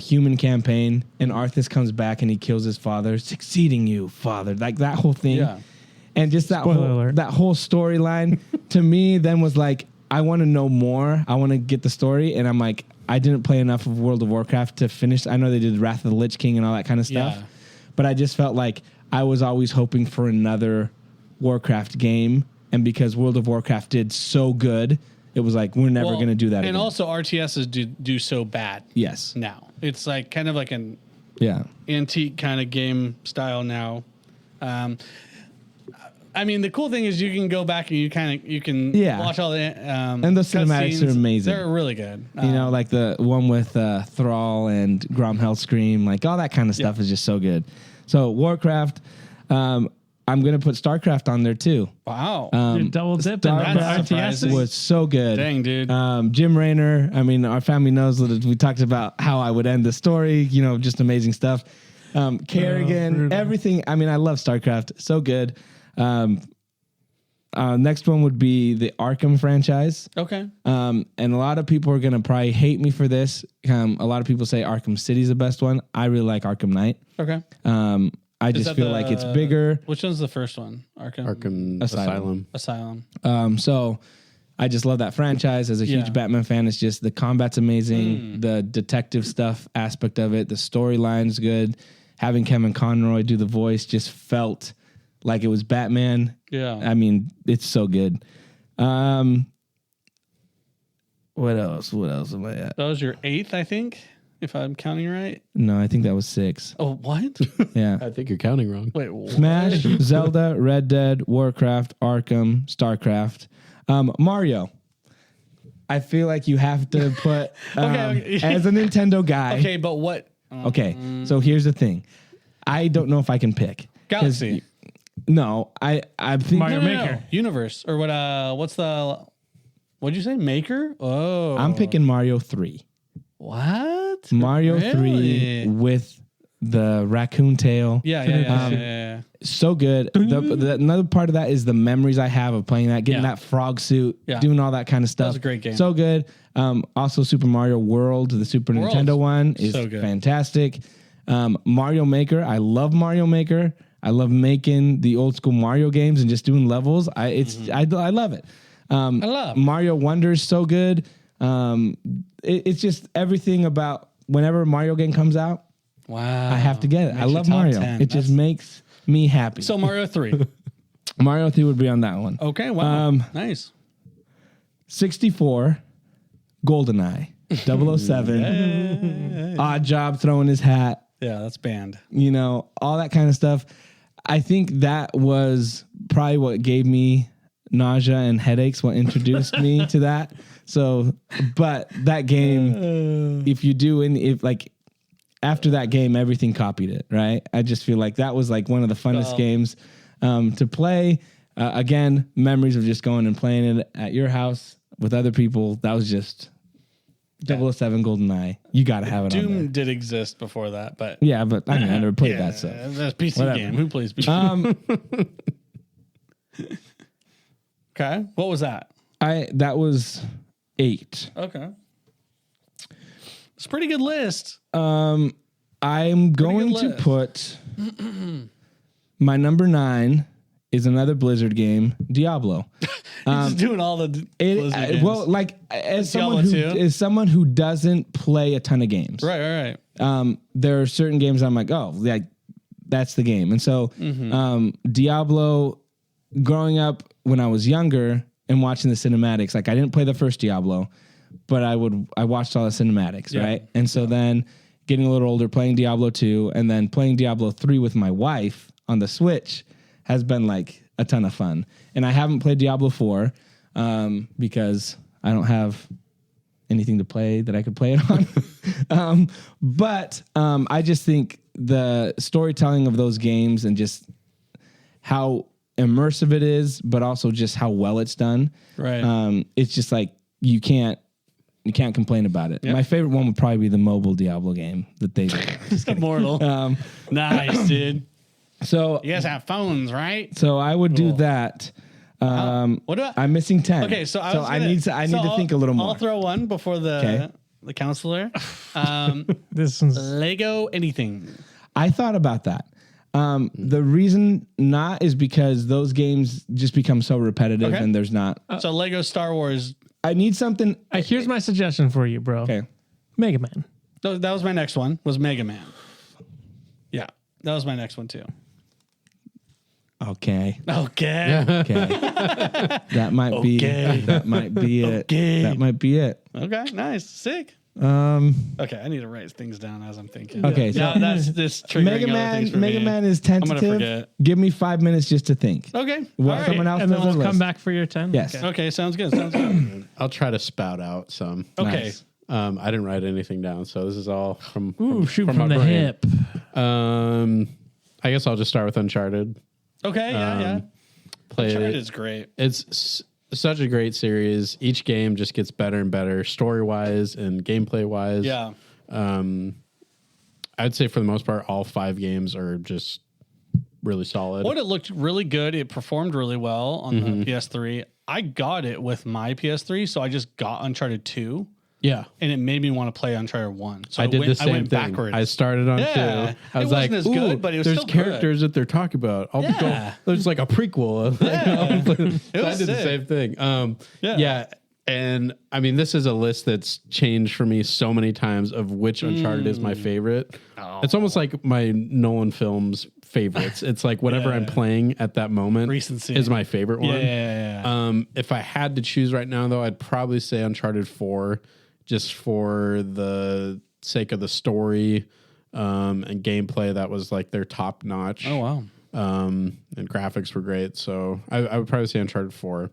human campaign and Arthas comes back and he kills his father, succeeding you, father. Like, that whole thing. Yeah. And just that Spoiler whole storyline to me then was like, I want to know more. I want to get the story. And I'm like, I didn't play enough of World of Warcraft to finish. I know they did Wrath of the Lich King and all that kind of stuff. Yeah. But I just felt like I was always hoping for another Warcraft game. And because World of Warcraft did so good, it was like, we're never going to do that again. And also RTSs do so bad. Yes. Now. It's like kind of like an antique kind of game style now. The cool thing is you can go back and you can watch all the and the cinematics are amazing. They're really good. Like the one with Thrall and Gromheld Scream, like all that kind of stuff is just so good. So Warcraft, I'm gonna put StarCraft on there too. Wow, you're double dipping. RTS was so good. Dang, dude. Jim Raynor. Our family knows that we talked about how I would end the story. Just amazing stuff. Kerrigan, everything. I love StarCraft. So good. Next one would be the Arkham franchise. Okay. And a lot of people are going to probably hate me for this. A lot of people say Arkham City is the best one. I really like Arkham Knight. Okay. I just feel like it's bigger. Which one's the first one? Arkham Asylum. So I just love that franchise. As a huge Batman fan, it's just the combat's amazing. The detective stuff aspect of it. The storyline's good. Having Kevin Conroy do the voice just felt like it was Batman. Yeah. It's so good. What else am I at? That was your 8th, I think, if I'm counting right. No, I think that was 6. Oh, what? Yeah. I think you're counting wrong. Wait, what? Smash, Zelda, Red Dead, Warcraft, Arkham, StarCraft, Mario. I feel like you have to put Okay. as a Nintendo guy. Okay, but what? Okay, so here's the thing. I don't know if I can pick. 'Cause Galaxy. No, I think Mario Maker. Universe. Or what? What'd you say? Maker? Oh. I'm picking Mario 3. What? Mario 3 Really? with the raccoon tail. Yeah. So good. Another part of that is the memories I have of playing that, getting Yeah. that frog suit, Yeah. doing all that kind of stuff. was a great game. So good. Also, Super Mario World, the Super World's Nintendo one, is so good. fantastic. Mario Maker, I love Mario Maker. I love making the old school Mario games and just doing levels. I love it. I love Mario Wonder is so good. It's just everything about whenever a Mario game comes out, Wow. I have to get it. Makes I your love top Mario. 10. It just makes me happy. So Mario 3. Mario 3 would be on that one. Okay, wow. Nice. 64, GoldenEye, 007, Odd Job throwing his hat, Yeah, that's banned. all that kind of stuff. I think that was probably what gave me nausea and headaches, what introduced me to that. So, but that game, after that game, everything copied it, right? I just feel like that was like one of the funnest games to play. Again, memories of just going and playing it at your house with other people. That was just 007 GoldenEye. You got to have it on there. Doom did exist before that, but Yeah, but I never played that, so. that's a PC Whatever. game. Who plays PC? Okay, what was that? That was 8. Okay, it's a pretty good list. I'm going good to list. put my number 9 is another Blizzard game, Diablo. Just doing all the Blizzard games. Well, like as Diablo someone 2? who doesn't play a ton of games, right. there are certain games I'm like, oh, like that's the game. And so Diablo, growing up when I was younger and watching the cinematics, like I didn't play the first Diablo, but I watched all the cinematics, Yeah. right? And so then getting a little older, playing Diablo 2 and then playing Diablo 3 with my wife on the Switch has been like a ton of fun. And I haven't played Diablo 4 because I don't have anything to play that I could play it on. But I just think the storytelling of those games and just how immersive it is, but also just how well it's done. Right. It's just like you can't complain about it. Yep. My favorite one would probably be the mobile Diablo game that they did. Immortal. Nice, dude. So You guys have phones, right? So I would do Cool. that. What do I'm missing 10. Okay, so I need to think a little more. I'll throw one before Okay. the counselor. This one's Lego anything. I thought about that. The reason not is because those games just become so repetitive Okay. and there's not. So Lego Star Wars. I need something. here's my suggestion for you, bro. Okay. Mega Man. That was my next one. Was Mega Man. Yeah, that was my next one too. Okay. Okay. Okay. That might be. Okay. That might be it. Okay. That might be it. Okay. Nice. Sick. Um. Okay, I need to write things down as I'm thinking. Okay, so- Yeah, that's this triggering Mega other things Man. for Mega me. Man is gonna tentative. forget. Give me 5 minutes just to think. Okay. What All right. someone else And then does we'll a come list. back for your 10. Yes. Okay. Okay. Sounds good. Sounds good. I'll try to spout out some. Okay. Nice. I didn't write anything down, so this is all from Ooh, shoot from my the brain. hip. I guess I'll just start with Uncharted. Okay. Yeah. Played Uncharted it. is great. It's such a great series. Each game just gets better and better, story wise and gameplay wise. Yeah. I'd say for the most part, all 5 games are just really solid. It looked really good. It performed really well on the PS3. I got it with my PS3, so I just got Uncharted 2, Yeah. and it made me want to play Uncharted 1. So I did the I same went thing. backwards. I started on Yeah. 2. I It was like, wasn't as good, but it was there's still good. characters that they're talking about. I'll be Yeah. going. There's like a prequel. It So I was did the sick. same thing. Yeah. Yeah. And I mean, this is a list that's changed for me so many times of which Uncharted is my favorite. It's almost like my Nolan films favorites. It's like whatever I'm playing at that moment Recency. is my favorite one. Yeah. If I had to choose right now, though, I'd probably say Uncharted 4, just for the sake of the story and gameplay, that was like their top notch. Oh wow. And graphics were great. So I would probably say Uncharted 4.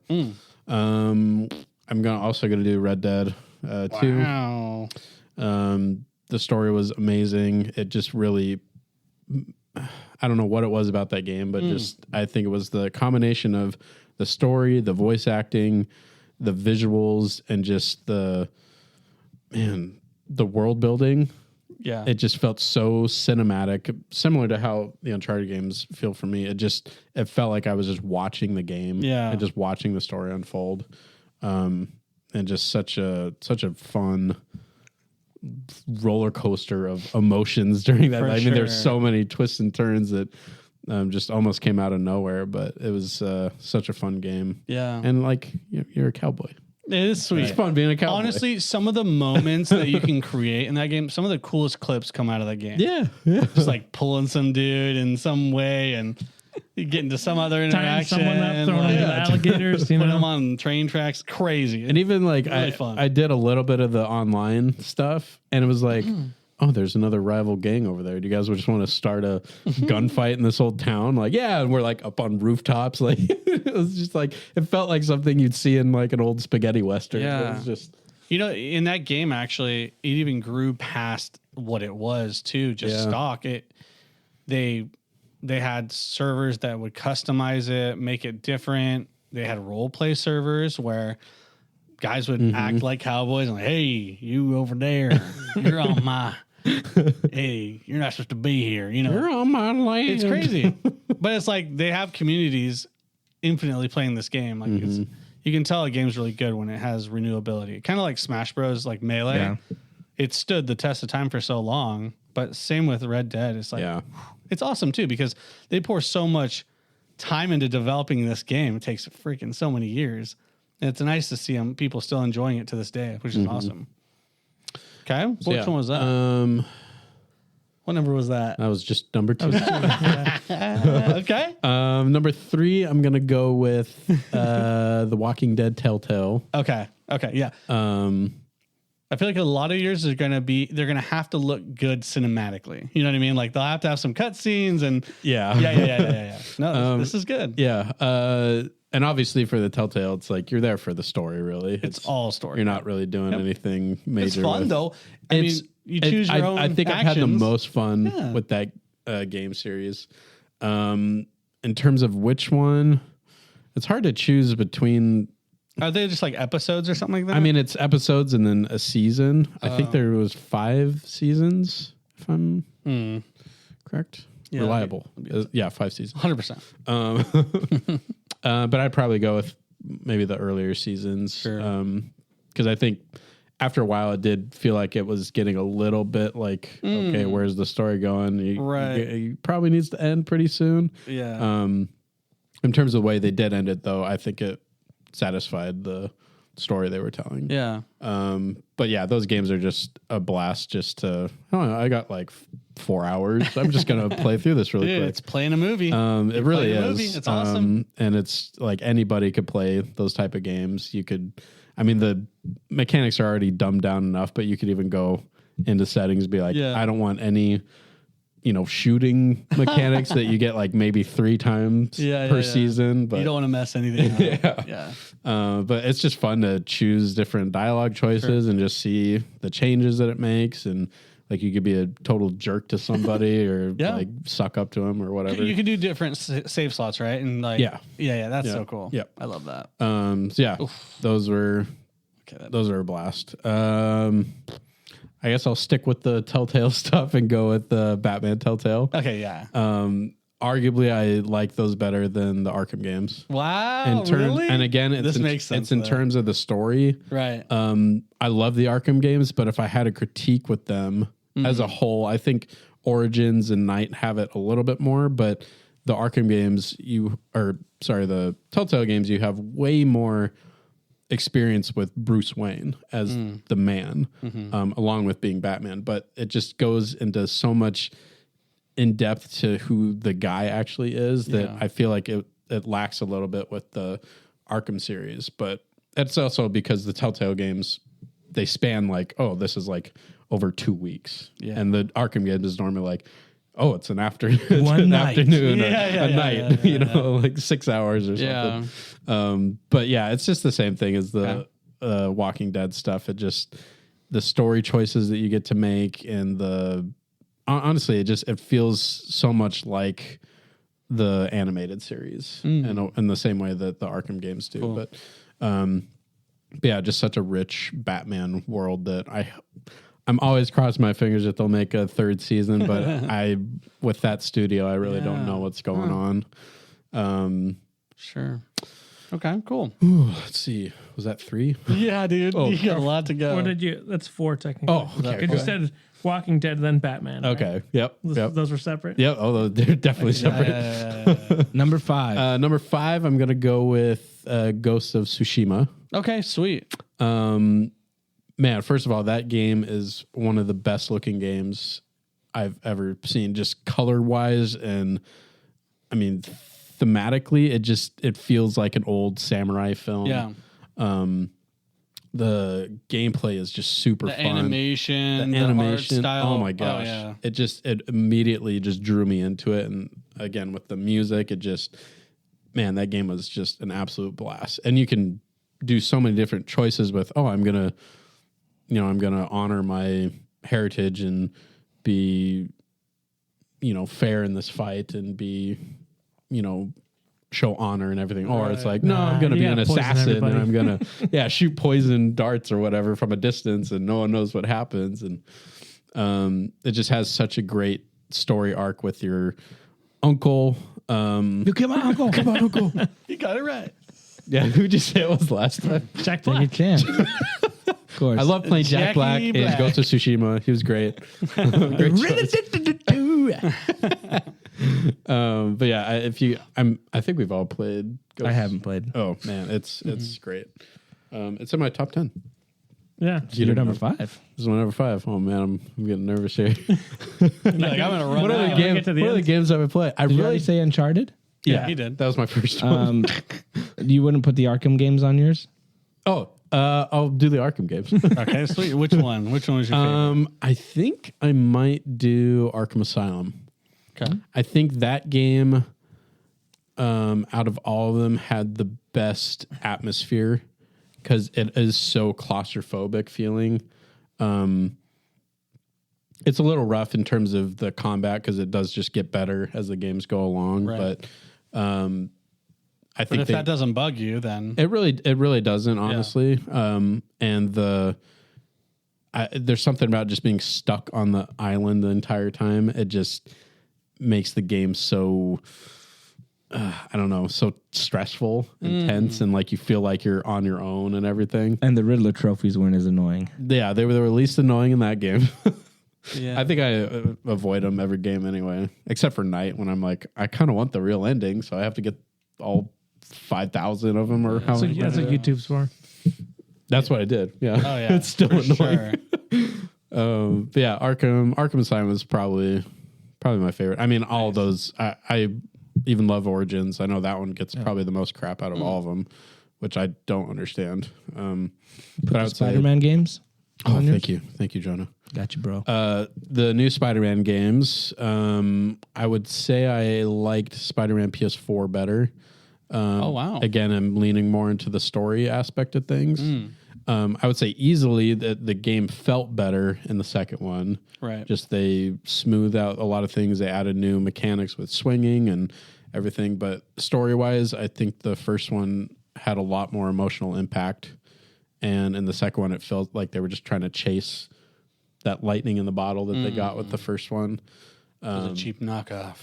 I'm also gonna do Red Dead 2. Wow. The story was amazing. It just really, I don't know what it was about that game, but just I think it was the combination of the story, the voice acting, the visuals, and just the world building. Yeah. It just felt so cinematic, similar to how the Uncharted games feel for me. It felt like I was just watching the game, and just watching the story unfold, and just such a fun roller coaster of emotions during that. For I mean, sure. there's so many twists and turns that just almost came out of nowhere, but it was such a fun game. Yeah. And like you're a cowboy. It is sweet. It's fun being a cowboy. Honestly, some of the moments that you can create in that game, some of the coolest clips come out of that game. Yeah. Just like pulling some dude in some way and getting to some other Tying interaction. someone up, throwing them to alligators, Putting them on train tracks. Crazy. And even like really fun. I did a little bit of the online stuff, and it was like, oh, there's another rival gang over there. Do you guys just want to start a gunfight in this old town? Like, yeah, and we're like up on rooftops. Like, it was just like, it felt like something you'd see in like an old spaghetti western. Yeah. It was just, You know, in that game, actually, it even grew past what it was too. Just stock. They had servers that would customize it, make it different. They had role play servers where guys would act like cowboys and like, hey, you over there, you're on my. Hey, you're not supposed to be here. You know, you're on my land. it's crazy, but it's like they have communities infinitely playing this game. Like you can tell a game's really good when it has renewability. Kind of like Smash Bros. Like Melee. Yeah. It stood the test of time for so long. But same with Red Dead. It's like it's awesome too because they pour so much time into developing this game. It takes freaking so many years. And it's nice to see people still enjoying it to this day, which is awesome. Okay, which one was that? What number was that? That was just number 2. Okay. Number 3, I'm gonna go with The Walking Dead Telltale. Okay. Yeah. I feel like a lot of yours are they're gonna have to look good cinematically. You know what I mean? Like they'll have to have some cutscenes and yeah. No, this is good. Yeah. And obviously for the Telltale, it's like you're there for the story, really. It's all story. You're not really doing anything major. It's fun with. though. I mean, you choose your own. I think actions. I've had the most fun with that game series. In terms of which one, it's hard to choose between. Are they just like episodes or something like that? I mean, it's episodes and then a season. I think there was 5 seasons, if I'm correct. Yeah, Reliable. 5 seasons. 100%. But I'd probably go with maybe the earlier seasons. Sure. Because I think after a while, it did feel like it was getting a little bit like, okay, where's the story going? It probably needs to end pretty soon. Yeah. In terms of the way they did end it, though, I think it satisfied the story they were telling. Yeah. But yeah, those games are just a blast. I got like 4 hours. I'm just gonna play through this really quick. It's playing a movie. It really is. It's awesome. And it's like anybody could play those type of games. The mechanics are already dumbed down enough, but you could even go into settings and be like, I don't want any, shooting mechanics that you get like maybe 3 times per season. But you don't want to mess anything up. Yeah. But it's just fun to choose different dialogue choices and just see the changes that it makes. And like you could be a total jerk to somebody or like suck up to them or whatever. You can do different save slots, right? And like, that's so cool. Yeah. I love that. Those were a blast. I guess I'll stick with the Telltale stuff and go with the Batman Telltale. Okay, yeah. Arguably, I like those better than the Arkham games. Wow, really? And again, This makes sense, It's in terms of the story. Right. I love the Arkham games, but if I had a critique with them as a whole, I think Origins and Night have it a little bit more, but the Arkham games, the Telltale games, you have way more experience with Bruce Wayne as the man, along with being Batman. But it just goes into so much in depth to who the guy actually is that I feel like it lacks a little bit with the Arkham series. But it's also because the Telltale games, they span like, this is like over 2 weeks. Yeah. And the Arkham games is normally like, oh, it's an afternoon, afternoon, a night, you know, like 6 hours or something. Yeah. But yeah, it's just the same thing as the Walking Dead stuff. It just the story choices that you get to make, and honestly, it feels so much like the animated series, and in the same way that the Arkham games do. Cool. But yeah, just such a rich Batman world that I'm always crossing my fingers that they'll make a third season, but with that studio, I really don't know what's going on. Sure. Okay, cool. Let's see. Was that 3? Yeah, dude. You got a lot to go. What did you? That's 4 technically. Oh, okay. Because you said Walking Dead, then Batman. Right? Okay. Yep. Those were separate. Yep. Oh, they're definitely separate. Number 5. Number 5, I'm going to go with Ghosts of Tsushima. Okay, sweet. Man, first of all, that game is one of the best looking games I've ever seen, just color wise. And I mean, thematically, it feels like an old samurai film. Yeah. The gameplay is just super fun. Animation, The animation. art style. Oh my gosh. yeah. It immediately just drew me into it. And again, with the music, that game was just an absolute blast. And you can do so many different choices with, I'm going to honor my heritage and be, fair in this fight and be, show honor and everything. Or it's like, no, I'm going to be an assassin and I'm going to, shoot poison darts or whatever from a distance and no one knows what happens. And it just has such a great story arc with your uncle. You killed my uncle. Come on, uncle. You got it right. Yeah, who'd you say it was last time? Jack Take your Black. chance. Of course. I love playing Jack Black in Ghost of Tsushima. He was great. Great choice. But yeah, I think we've all played. Ghost. I haven't played. Oh man, it's great. It's in my top 10. Yeah. You're number 5. This is my number 5. Oh man, I'm getting nervous here. I'm gonna run. What are the games that I play? Did you already say Uncharted? Yeah, he did. That was my first one. You wouldn't put the Arkham games on yours? I'll do the Arkham games. Okay, sweet. Which one? Which one was your favorite? I think I might do Arkham Asylum. Okay. I think that game, out of all of them, had the best atmosphere because it is so claustrophobic feeling. It's a little rough in terms of the combat because it does just get better as the games go along. Right. But I think But if that doesn't bug you, then it really doesn't, honestly. And there's something about just being stuck on the island the entire time. It just makes the game so so stressful and tense, and like you feel like you're on your own and everything. And the Riddler trophies weren't as annoying. Yeah, they were least annoying in that game. yeah. I think I avoid them every game anyway, except for Night when I'm like, I kind of want the real ending, so I have to get all 5,000 of them or how So many. that's what YouTube's for. That's what I did. Yeah. Oh yeah. It's still for annoying. sure. But yeah, Arkham Asylum is probably my favorite. I mean, all those. I even love Origins. I know that one gets probably the most crap out of all of them, which I don't understand. But I would say Spider-Man games? Oh, thank you, Jonah. Got you, bro. The new Spider-Man games. I would say I liked Spider-Man PS4 better. Oh wow. Again, I'm leaning more into the story aspect of things. I would say easily that the game felt better in the second one. Right. Just they smoothed out a lot of things. They added new mechanics with swinging and everything. But story-wise, I think the first one had a lot more emotional impact. And in the second one, it felt like they were just trying to chase that lightning in the bottle that they got with the first one. It was a cheap knockoff.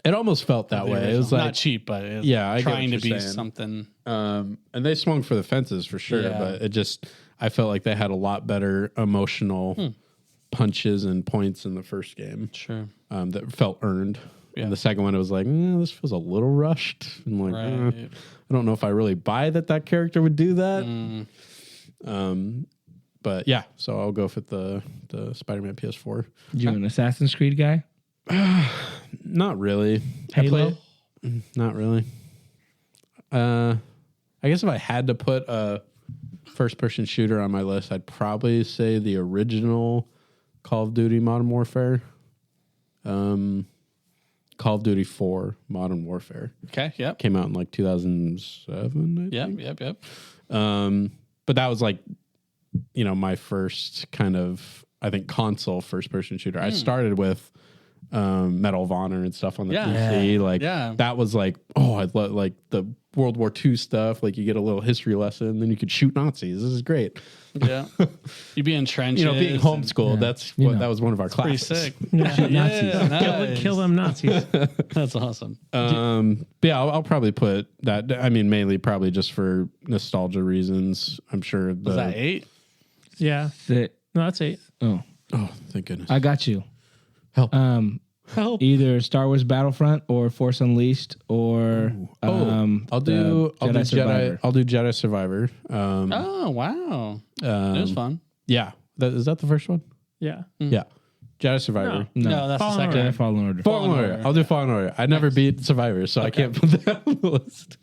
It almost felt that way. It was like not cheap, but it was Yeah, I get trying what to you're be saying. something. and they swung for the fences for sure, Yeah. but I felt like they had a lot better emotional punches and points in the first game. Sure. That felt earned. Yeah. And the second one, it was like, this feels a little rushed. I'm like, Right. I don't know if I really buy that character would do that. But yeah, so I'll go for the Spider-Man PS4. You an Assassin's Creed guy? Not really. Halo? Not really. I guess if I had to put a first-person shooter on my list, I'd probably say the original Call of Duty Modern Warfare. Call of Duty 4 Modern Warfare. Okay. Yep. Came out in like 2007, I think. Yep. But that was like, my first kind of, I think, console first-person shooter. I started with Medal of Honor and stuff on the PC. That was like, I love like the World War II stuff. Like you get a little history lesson, then you could shoot Nazis. This is great. Yeah. You'd be in trenches. Being homeschooled, that was one of our classes. Pretty sick. Nazis. Kill them Nazis. That's awesome. I'll probably put that. I mean, mainly probably just for nostalgia reasons. I'm sure. Was that 8? Yeah. No, that's 8. Oh, thank goodness. I got you. Help. Help. Either Star Wars Battlefront or Force Unleashed or I'll do Jedi Survivor. Oh wow. It was fun. Yeah. Is that the first one? Yeah. Yeah. Jedi Survivor. No, that's the second. Jedi Fallen Order. Fallen Order. I'll do Fallen Order. I never beat Survivor, so I can't put that on the list.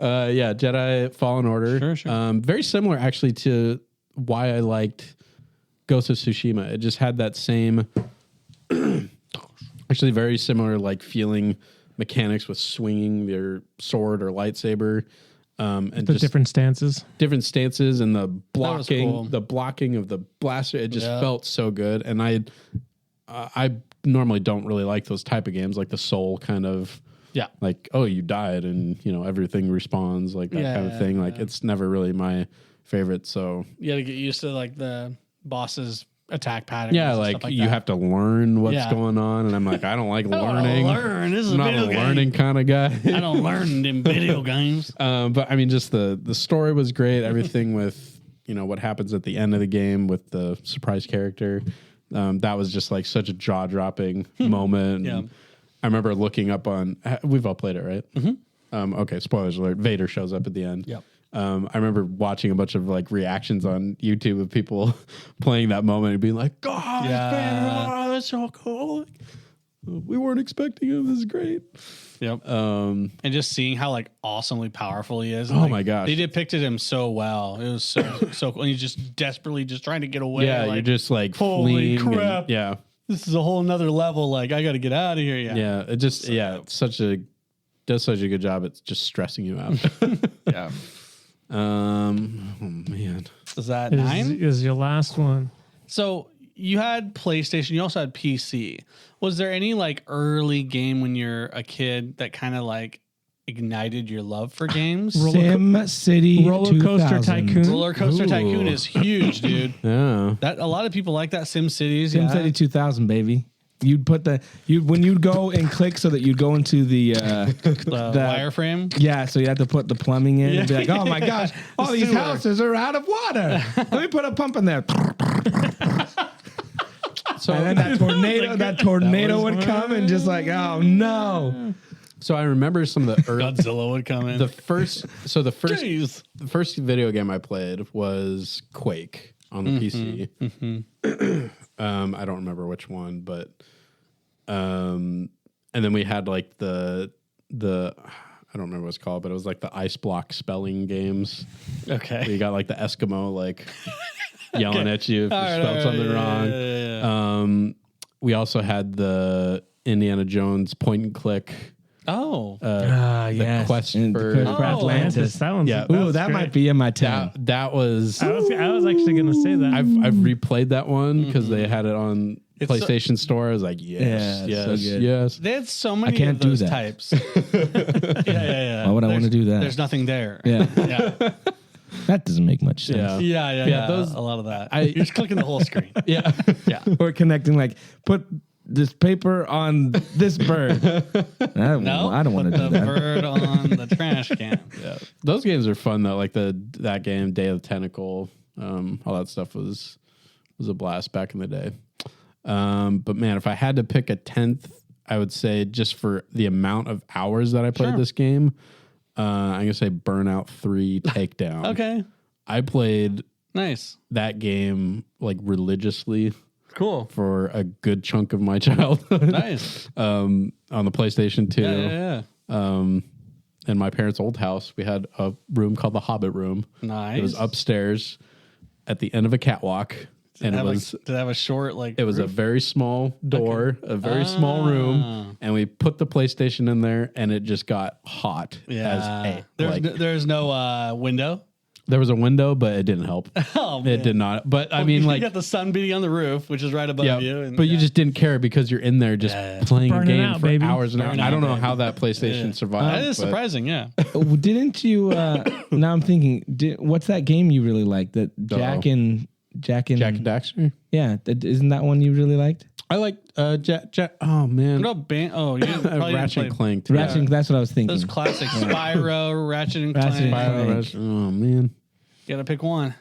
Jedi Fallen Order. Sure. Very similar actually to why I liked Ghost of Tsushima. It just had that same actually very similar like feeling mechanics with swinging their sword or lightsaber, and The just different stances. and the blocking, cool. the blocking of the blaster. It just felt so good. And I normally don't really like those type of games, like the Soul kind of, like, oh, you died and everything respawns, like that kind of thing. Like it's never really my favorite. So You got to get used to like the boss's attack patterns. yeah, and like stuff like you that. have to learn what's going on, and I'm like, I don't like learning. Learn. This is I'm a not a video learning game. kind of guy. I don't learn in video games. But I mean, just the story was great. Everything with what happens at the end of the game with the surprise character, that was just like such a jaw dropping moment. Yeah. I remember looking up on. We've all played it, right? Mm-hmm. Okay, spoilers alert. Vader shows up at the end. Yep. I remember watching a bunch of like reactions on YouTube of people playing that moment and being like, "God, that's so cool! Like, we weren't expecting him. This is great." Yep. And just seeing how like awesomely powerful he is. Oh Like, my gosh. they depicted him so well. It was so so cool. And he's just desperately just trying to get away. Yeah, like, you're just like holy fleeing. crap. Yeah, this is a whole nother level. Like I got to get out of here. Yeah. yeah. It just it's does such a good job at just stressing you out. Yeah. Oh man. Is that 9? Is your last one. So you had PlayStation. You also had PC. Was there any like early game when you're a kid that kind of like ignited your love for games? Sim City Roller Coaster 2000. Tycoon. Roller Coaster Tycoon is huge, dude. Yeah. That a lot of people like that. Sim Cities. Sim City 2000, baby. You'd put when you'd go and click so that you'd go into the wireframe. Yeah, so you had to put the plumbing in and be like, oh my gosh, all these sewer. houses are out of water. Let me put a pump in there. So And then that tornado would come and just like, oh no. So I remember some of the Godzilla would come in. the first Jeez. the first video game I played was Quake on the PC. I don't remember which one, but and then we had like the I don't remember what it's called, but it was like the ice block spelling games. Okay. You got like the Eskimo like yelling at you if you spelled something wrong. Yeah. We also had the Indiana Jones point and click. Oh. Yes. Quest And for- the Quest for Oh, Atlantis. That one's Yeah. Ooh, that might be in my 10. That was I was actually gonna say that. I've replayed that one because they had it on PlayStation Store. I was like, yes, Yeah, it's so good. yes. They had so many can't of those do that. types. yeah. Why would I want to do that? There's nothing there. Yeah. Yeah. That doesn't make much sense. Yeah. Yeah. those- a lot of that. I- You're just clicking the whole screen. Yeah. Yeah. Or connecting, like, put this paper on this bird. No, I don't want to put do the that. bird on the trash can. Yeah. Those games are fun though. Like that game, Day of the Tentacle, all that stuff was a blast back in the day. But man, if I had to pick a 10th, I would say just for the amount of hours that I played this game, I'm gonna say Burnout 3 Takedown. Okay. I played Nice. that game like religiously Cool. for a good chunk of my childhood. Nice. On the PlayStation 2. Yeah. in my parents' old house, we had a room called the Hobbit room. Nice. It was upstairs at the end of a catwalk. Did it have a short like? It was a very small door, a very small room, and we put the PlayStation in there, and it just got hot. Yeah. There's no window. There was a window, but it didn't help. Oh, man. It did not. But I mean, you like, got the sun beating on the roof, which is right above you. And, but you just didn't care because you're in there just playing a Burning game out, for baby. hours and hours. Burning I don't out, know baby. how that PlayStation survived. That is but- surprising. Yeah. Didn't you? Now I'm thinking, what's that game you really liked? That Jack and Jack and Daxter. yeah, isn't that one you really liked? I like Jack. Oh man, No band. Oh, you probably Ratchet and Clank. Ratchet. That's what I was thinking. Those classic Spyro, Ratchet and Ratchet and Clank. Clank. Oh man. Gotta pick one.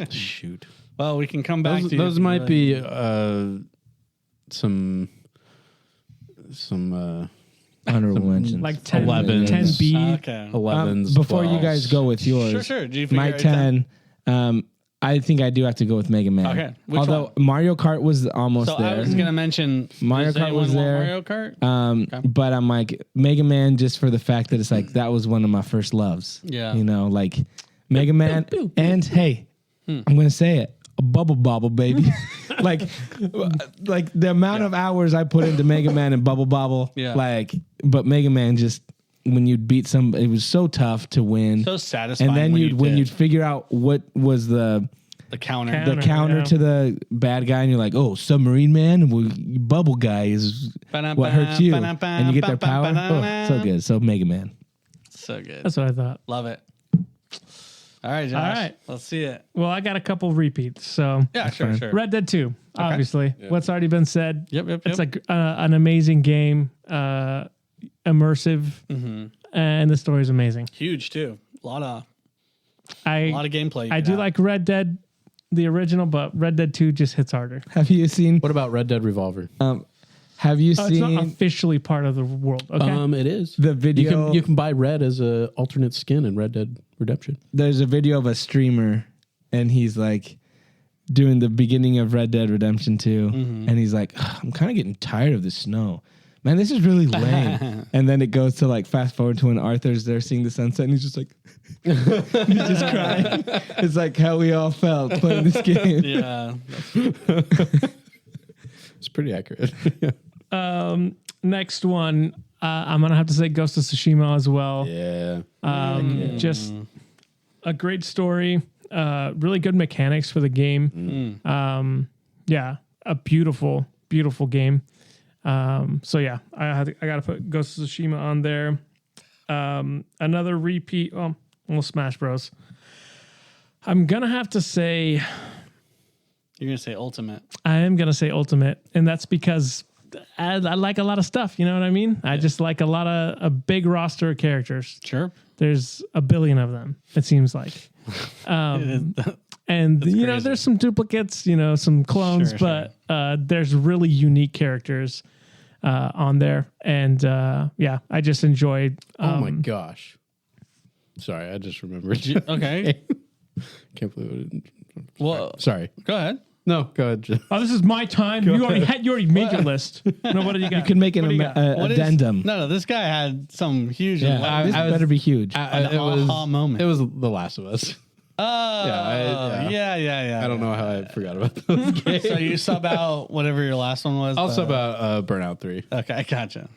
Shoot. Well, we can come back to Those you. might be some Honorable mentions. Like 10, 11s. 10B. Okay. 11s. Before 12s. you guys go with yours, Sure. Do you figure my it out? 10. I think I do have to go with Mega Man. Okay, which Although Mario Kart was almost So there. I was gonna mention Mario does Kart anyone was want there. Mario Kart. But I'm like Mega Man just for the fact that it's like that was one of my first loves. Yeah. You know, like Mega Man and hey, I'm gonna say it. A Bubble Bobble, baby. like the amount of hours I put into Mega Man and Bubble Bobble. Yeah. But Mega Man just when you'd beat some, it was so tough to win. So satisfying. And then when did. you'd figure out what was the counter. counter yeah. to the bad guy, and you're like, oh, Submarine Man, well, Bubble Guy is what hurts you, and you get their power. Oh, so good. So Mega Man. So good. That's what I thought. Love it. All right, Josh. All right. Let's see it. Well, I got a couple repeats. So Yeah, sure. Red Dead 2, obviously. What's already been said. Yep. It's like an amazing game, immersive, and the story is amazing. Huge too. A lot of I gameplay. you I could do have. like Red Dead, the original, but Red Dead 2 just hits harder. Have you seen? What about Red Dead Revolver? Have you It's not seen officially part of the world. Okay. It is the video? You can buy red as a alternate skin in Red Dead Redemption. There's a video of a streamer, and he's like doing the beginning of Red Dead Redemption 2, and he's like, I'm kind of getting tired of the snow. Man, this is really lame. And then it goes to like fast forward to when Arthur's there seeing the sunset, and he's just like, he's just crying. It's like how we all felt playing this game. Yeah. It's pretty accurate. Next one, I'm gonna have to say Ghost of Tsushima as well. Yeah. Just a great story, really good mechanics for the game. Yeah, a beautiful game. So yeah, I gotta put Ghost of Tsushima on there. Another repeat. Well, Smash Bros. I'm gonna have to say. You're gonna say Ultimate. I am gonna say Ultimate, and that's because I like a lot of stuff. You know what I mean? I just like a big roster of characters. Sure. There's a billion of them. It seems like, and you know, crazy. there's some duplicates, you know, some clones, Sure, but there's really unique characters on there, and yeah, I just enjoyed. Oh my gosh. Sorry, I just remembered. Okay. Can't believe it. Well, Sorry. go ahead. No, go ahead. Oh, this is my time. You already made your list. No, what do you got? You can make an What do you got? What is- addendum. No, this guy had some huge. Yeah, this I was- better be huge. An aha moment. It was The Last of Us. Oh, yeah. I don't know how I forgot about those games. So you sub out whatever your last one was. Also about Burnout 3. Okay, I gotcha.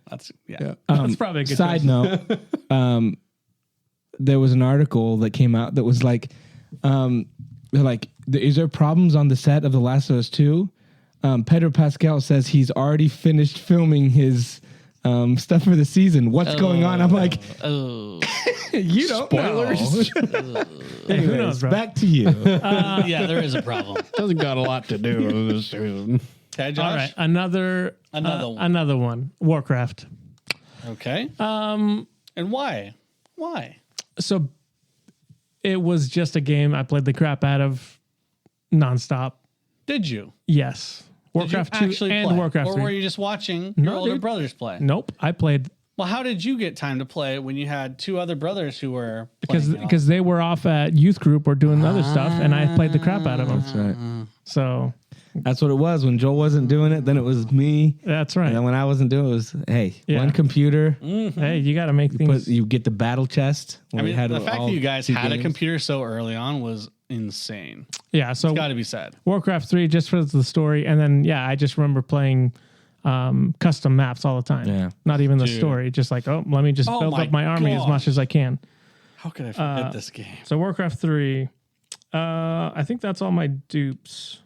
That's yeah. That's probably a good Side choice. note, there was an article that came out that was like, they're like, is there problems on the set of The Last of Us 2? Pedro Pascal says he's already finished filming his stuff for the season. What's going on? I'm like, you don't Spoilers. know. Hey, who knows, bro? Back to you. Yeah, there is a problem. Doesn't got a lot to do with this season. Okay, Josh. All right, another one. another one. Warcraft. Okay. And why? Why? So it was just a game I played the crap out of nonstop. Did you? Yes. Warcraft 2 actually and play? Warcraft Or 3. were you just watching your older dude. brothers play? Nope. I played Well, how did you get time to play when you had two other brothers who were playing it because they were off at youth group or doing other stuff, and I played the crap out of them. That's right. So That's what it was. When Joel wasn't doing it, then it was me. That's right. And then when I wasn't doing it, it was, hey, one computer. Hey, you got to make things. You get the battle chest. I mean, the fact that you guys had a computer so early on was insane. Yeah, so it's got to be said. Warcraft 3 just for the story, and then I just remember playing custom maps all the time. Yeah, not even the story. Just like, let me just build up my army as much as I can. How could I forget this game? So Warcraft 3, I think that's all my dupes.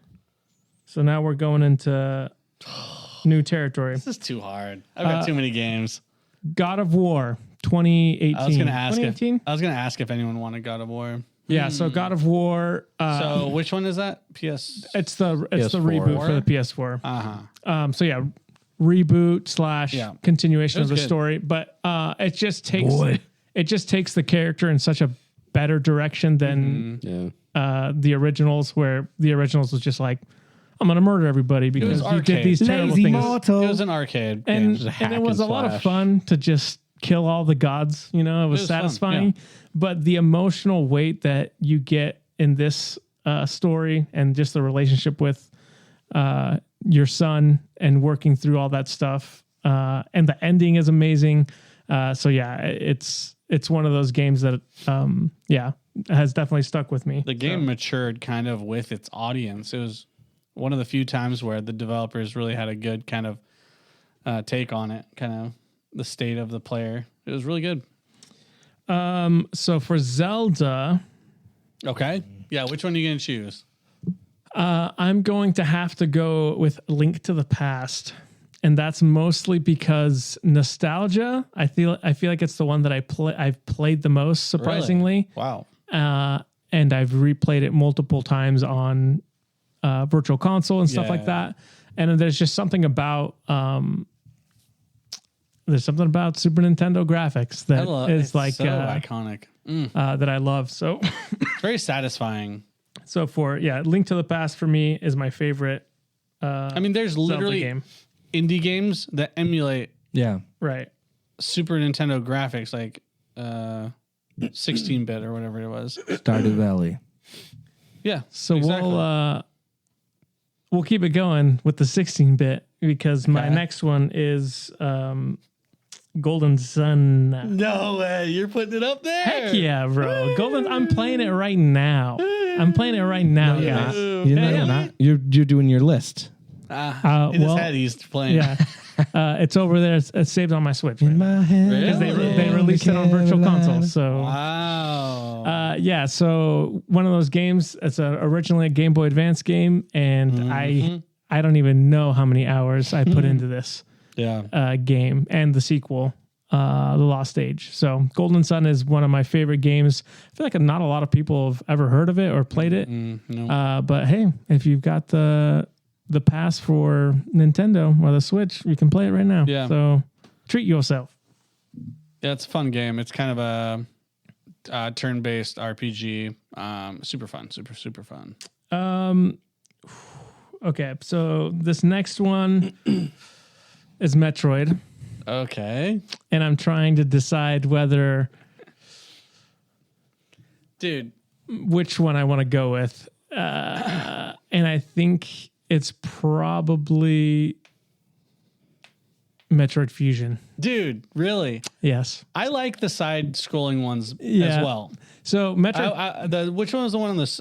So now we're going into new territory. This is too hard. I've got too many games. God of War 2018. I was going to ask if anyone wanted God of War. Yeah, so God of War. So which one is that? PS. It's the reboot for the PS4. So yeah, reboot / continuation of the story, but it just takes the character in such a better direction than the originals, where the originals was just like, I'm going to murder everybody because you did these terrible things. It was an arcade and it was a lot of fun to just kill all the gods. It was satisfying. But the emotional weight that you get in this story and just the relationship with your son and working through all that stuff, and the ending is amazing. So yeah, it's one of those games that has definitely stuck with me. The game matured kind of with its audience. It was one of the few times where the developers really had a good kind of take on it, kind of the state of the player. It was really good. So for Zelda, okay, yeah, which one are you gonna choose? I'm going to have to go with Link to the Past, and that's mostly because nostalgia. I feel like it's the one that I've played the most, surprisingly. Really? Wow. And I've replayed it multiple times on Virtual Console and stuff like that. And there's just something about Super Nintendo graphics that is like so iconic that I love. So it's very satisfying. So Link to the Past for me is my favorite. I mean, there's literally indie games that emulate right Super Nintendo graphics, like 16-bit or whatever it was. Stardew Valley. Yeah. So we'll keep it going with the 16-bit because my next one is Golden Sun. No way, you're putting it up there. Heck yeah, bro. Golden. I'm playing it right now. Guys. You're doing your list. In his head, he's playing. Yeah. It's over there. It's saved on my Switch. In my head. Really? They released it on Virtual Console. So wow. So one of those games. It's originally a Game Boy Advance game, and I don't even know how many hours I put into this game and the sequel, The Lost Age. So Golden Sun is one of my favorite games. I feel like not a lot of people have ever heard of it or played it. No. But hey, if you've got the pass for Nintendo or the Switch, you can play it right now. Yeah. So treat yourself. Yeah, it's a fun game. It's kind of a turn-based RPG. Super fun. Super fun. Okay, so this next one is Metroid. Okay. And I'm trying to decide whether... Dude. Which one I want to go with. And I think it's probably Metroid Fusion. Dude, really? Yes. I like the side-scrolling ones as well. So Metroid... which one was the one on this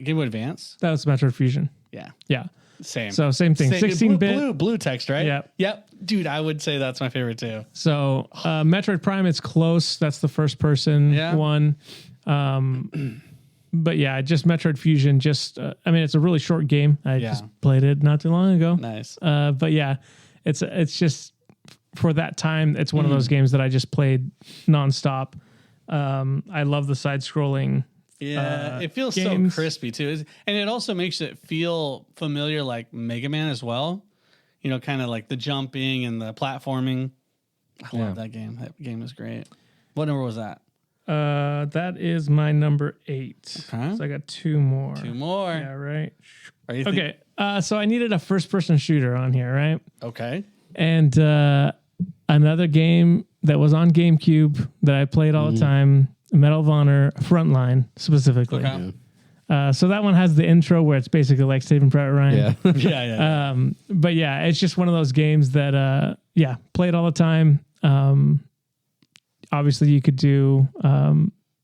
Game Boy Advance? That was Metroid Fusion. Yeah. Yeah. Same. So same thing. 16-bit. Blue text, right? Yep. Dude, I would say that's my favorite too. So Metroid Prime, it's close. That's the first person one. But yeah, just Metroid Fusion. It's a really short game. I just played it not too long ago. Nice. But yeah, it's just for that time. It's one of those games that I just played nonstop. I love the side-scrolling. Yeah, it feels games. so crispy too, and it also makes it feel familiar, like Mega Man as well. Kind of like the jumping and the platforming. I love that game. That game is great. What number was that? That is my number 8. Okay. So I got 2 more. 2 more. Yeah, right. Okay. So I needed a first-person shooter on here, right? Okay. And another game that was on GameCube that I played all the time, Medal of Honor Frontline specifically. Okay. So that one has the intro where it's basically like Saving Private Ryan. Yeah. Yeah. But yeah, it's just one of those games that played all the time. Obviously you could do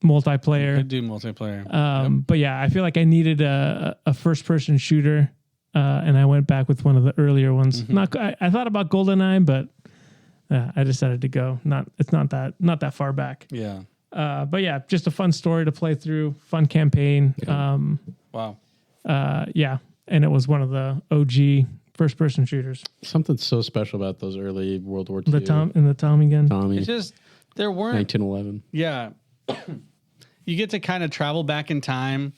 multiplayer. Could do multiplayer. But yeah, I feel like I needed a first person shooter, and I went back with one of the earlier ones. I thought about GoldenEye, but I decided to go. It's not that far back. Yeah. But yeah, just a fun story to play through, fun campaign. Wow. And it was one of the OG first person shooters. Something so special about those early World War II. The Tommy gun. Tommy. It's just there weren't 1911. Yeah. You get to kind of travel back in time.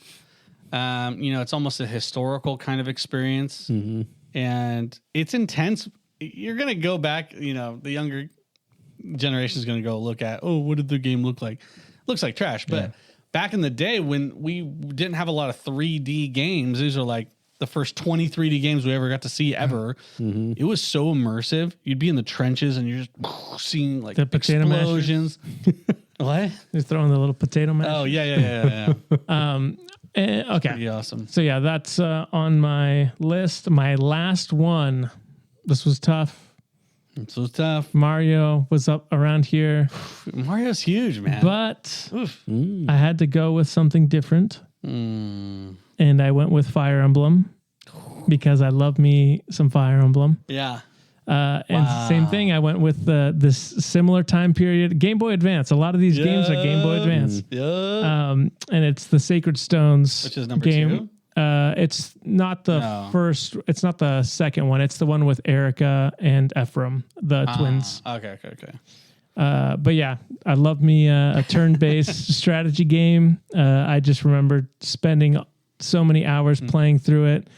It's almost a historical kind of experience. And it's intense. You're going to go back, the younger generation is going to go look at, what did the game look like? Looks like trash. But back in the day when we didn't have a lot of 3D games, these are like the first 20 3D games we ever got to see ever. It was so immersive. You'd be in the trenches and you're just seeing like The potato explosions. What? Just throwing the little potato mash. Oh, yeah. Okay. Pretty awesome. So yeah, that's on my list. My last one. This was tough. It's so tough. Mario was up around here, Mario's huge, man. but I had to go with something different. And I went with Fire Emblem because I love me some Fire Emblem. Yeah. And same thing, I went with this similar time period. Game Boy Advance. A lot of these games are Game Boy Advance. Yeah. And it's the Sacred Stones Which is number game. 2? It's not the first. It's not the second one. It's the one with Erica and Ephraim, the twins. Okay. But yeah, I love me a turn-based strategy game. I just remember spending so many hours playing through it,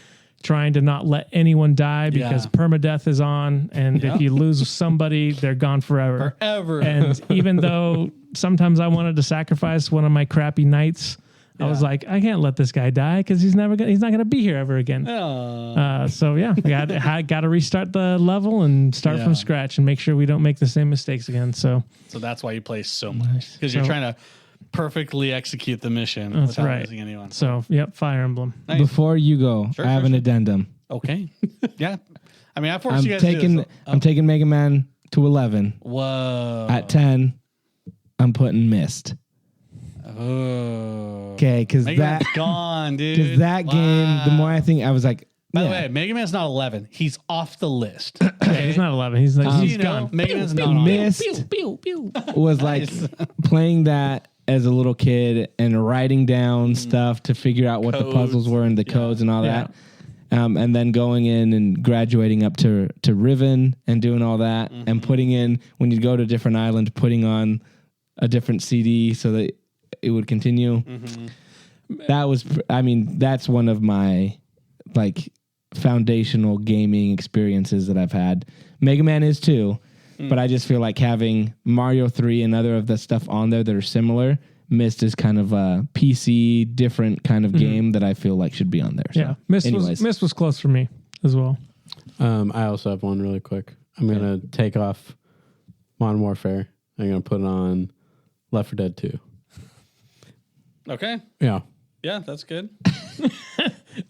trying to not let anyone die because permadeath is on, and if you lose somebody, they're gone forever. And even though sometimes I wanted to sacrifice one of my crappy knights, I was like, I can't let this guy die because he's not gonna be here ever again. So yeah, I got to restart the level and start from scratch and make sure we don't make the same mistakes again. So that's why you play so much, because you're trying to perfectly execute the mission without losing anyone. So yep, Fire Emblem. Nice. Before you go, I have an addendum. Okay. Yeah. I mean, I forced you guys to do this. I'm taking Mega Man to 11. Whoa. At 10, I'm putting Myst. Oh. Okay, because Man's gone, dude. Because that game, the more I think, I was like, By the way, Mega Man's not 11. He's off the list. Okay, he's not 11. He's gone. Mega Man's not on. Myst was like playing that as a little kid and writing down stuff to figure out what the puzzles were and the codes and all that. And then going in and graduating up to Riven and doing all that and putting in, when you go to a different island, putting on a different CD so that it would continue. That was, that's one of my like foundational gaming experiences that I've had. Mega Man is too, but I just feel like having Mario 3 and other of the stuff on there that are similar, Myst is kind of a PC different kind of game that I feel like should be on there. So, yeah, Myst was close for me as well. I also have one really quick. I'm going to take off Modern Warfare. I'm going to put on Left 4 Dead 2. Okay. Yeah. Yeah, that's good.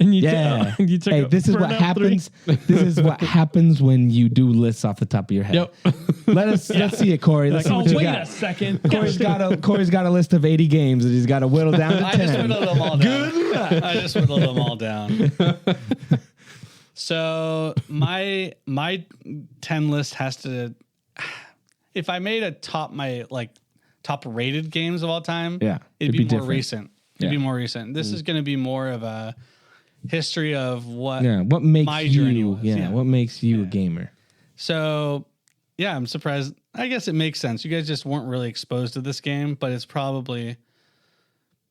And you hey, took this is what happens. This is what happens when you do lists off the top of your head. Yep. Let's see it, Corey. Let's see what you wait got. a second. Corey's got a list of 80 games that he's got to whittle down to 10. I just whittled them all down. Good luck. I just whittled them all down. So my 10 list has to, if I made a top rated games of all time, it'd be more different. recent. It'd be more recent. This is going to be more of a history of what makes my journey was. What makes you a gamer. So, yeah, I'm surprised. I guess it makes sense. You guys just weren't really exposed to this game, but it's probably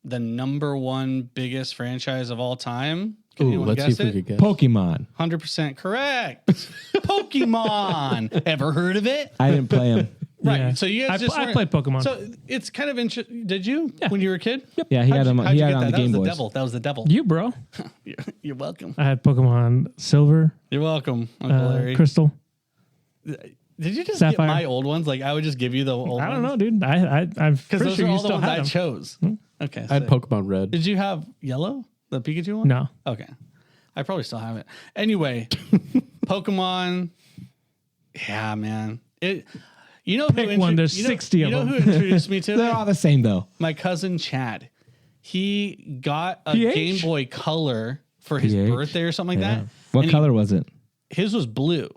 the number one biggest franchise of all time. Can anyone let's guess see if we it? could guess. Pokemon. 100% correct. Pokemon. Ever heard of it? I didn't play them. Right. Yeah. So you guys I played Pokemon. So it's kind of interesting. Did you when you were a kid? Yep. Yeah, he had them. How'd He you had get it on that? the Game That was Boys. the devil. That was the devil. You, bro. You're welcome. I had Pokemon Silver, You're welcome, Uncle Larry. Crystal. Did you just Sapphire. get my old ones? Like I would just give you the old ones? I don't know, dude. I'm Because pretty those sure are you all the still ones have I them. chose. Okay. I had sick. Pokemon Red. Did you have yellow? The Pikachu one? No. Okay. I probably still have it. Anyway, Pokemon. Yeah, man. You know Pick one. There's 60 of them. You know who introduced me to They're it? all the same though. My cousin Chad. He got a PH? Game Boy Color for his PH? birthday or something like that. What And color was it? His was blue.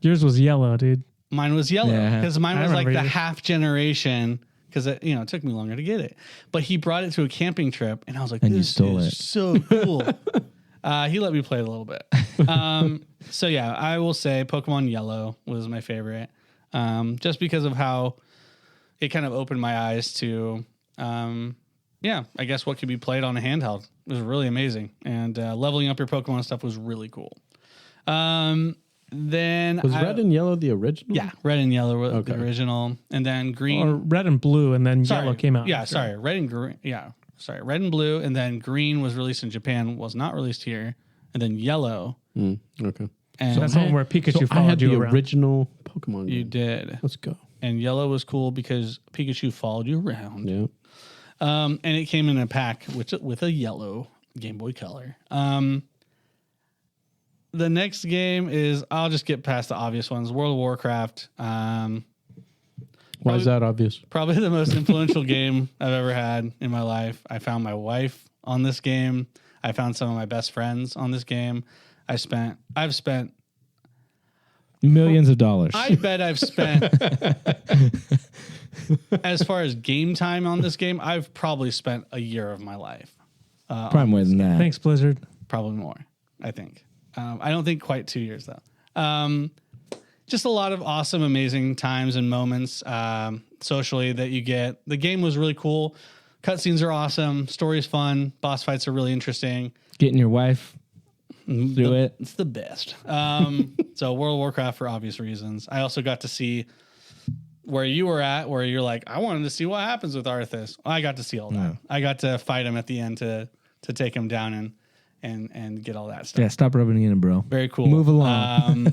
Yours was yellow, dude. Mine was yellow Yeah. because mine I was like remember the yours. half generation because it took me longer to get it. But he brought it to a camping trip, and I was like, And you "This stole is it. so cool." He let me play it a little bit. So yeah, I will say Pokemon Yellow was my favorite, just because of how it kind of opened my eyes to, I guess what could be played on a handheld. It was really amazing, and leveling up your Pokemon stuff was really cool. Then Was red and yellow the original? yeah, red and yellow were Okay. the original, and then green. Or red and blue, and then Sorry. yellow came out. Yeah, after. sorry, red and green. Yeah, sorry, red and blue, and then green was released in Japan, was not released here, and then yellow. Okay. And That's the one where Pikachu So I followed had you the around. original Pokemon you game. did, Let's go. and yellow was cool because Pikachu followed you around. Yeah. And it came in a pack with a yellow Game Boy Color. The next game is, I'll just get past the obvious ones. World of Warcraft. Why is that obvious? Probably the most influential game I've ever had in my life. I found my wife on this game. I found some of my best friends on this game. I've spent, Millions of dollars. I bet I've spent, as far as game time on this game, I've probably spent a year of my life. Probably more than that. Thanks, Blizzard. Probably more, I think. I don't think quite 2 years, though. Just a lot of awesome, amazing times and moments socially that you get. The game was really cool. Cutscenes are awesome. Story's fun. Boss fights are really interesting. Getting your wife through it. It's the best. So World of Warcraft for obvious reasons. I also got to see where you were at, where you're like, I wanted to see what happens with Arthas. Well, I got to see all that. Yeah. I got to fight him at the end to take him down and get all that stuff. Yeah, stop rubbing it in, bro. Very cool. Move along.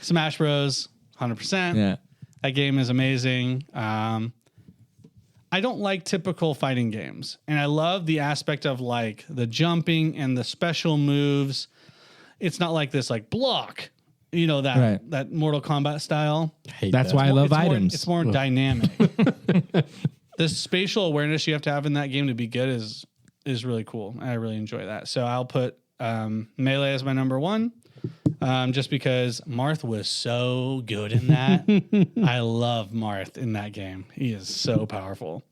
Smash Bros. 100%. Yeah. That game is amazing. I don't like typical fighting games, and I love the aspect of like the jumping and the special moves. It's not like this like block, that Mortal Kombat style. That's why I love It's more- items. it's more dynamic. The spatial awareness you have to have in that game to be good is really cool. I really enjoy that. So I'll put Melee as my number one. Just because Marth was so good in that. I love Marth in that game. He is so powerful.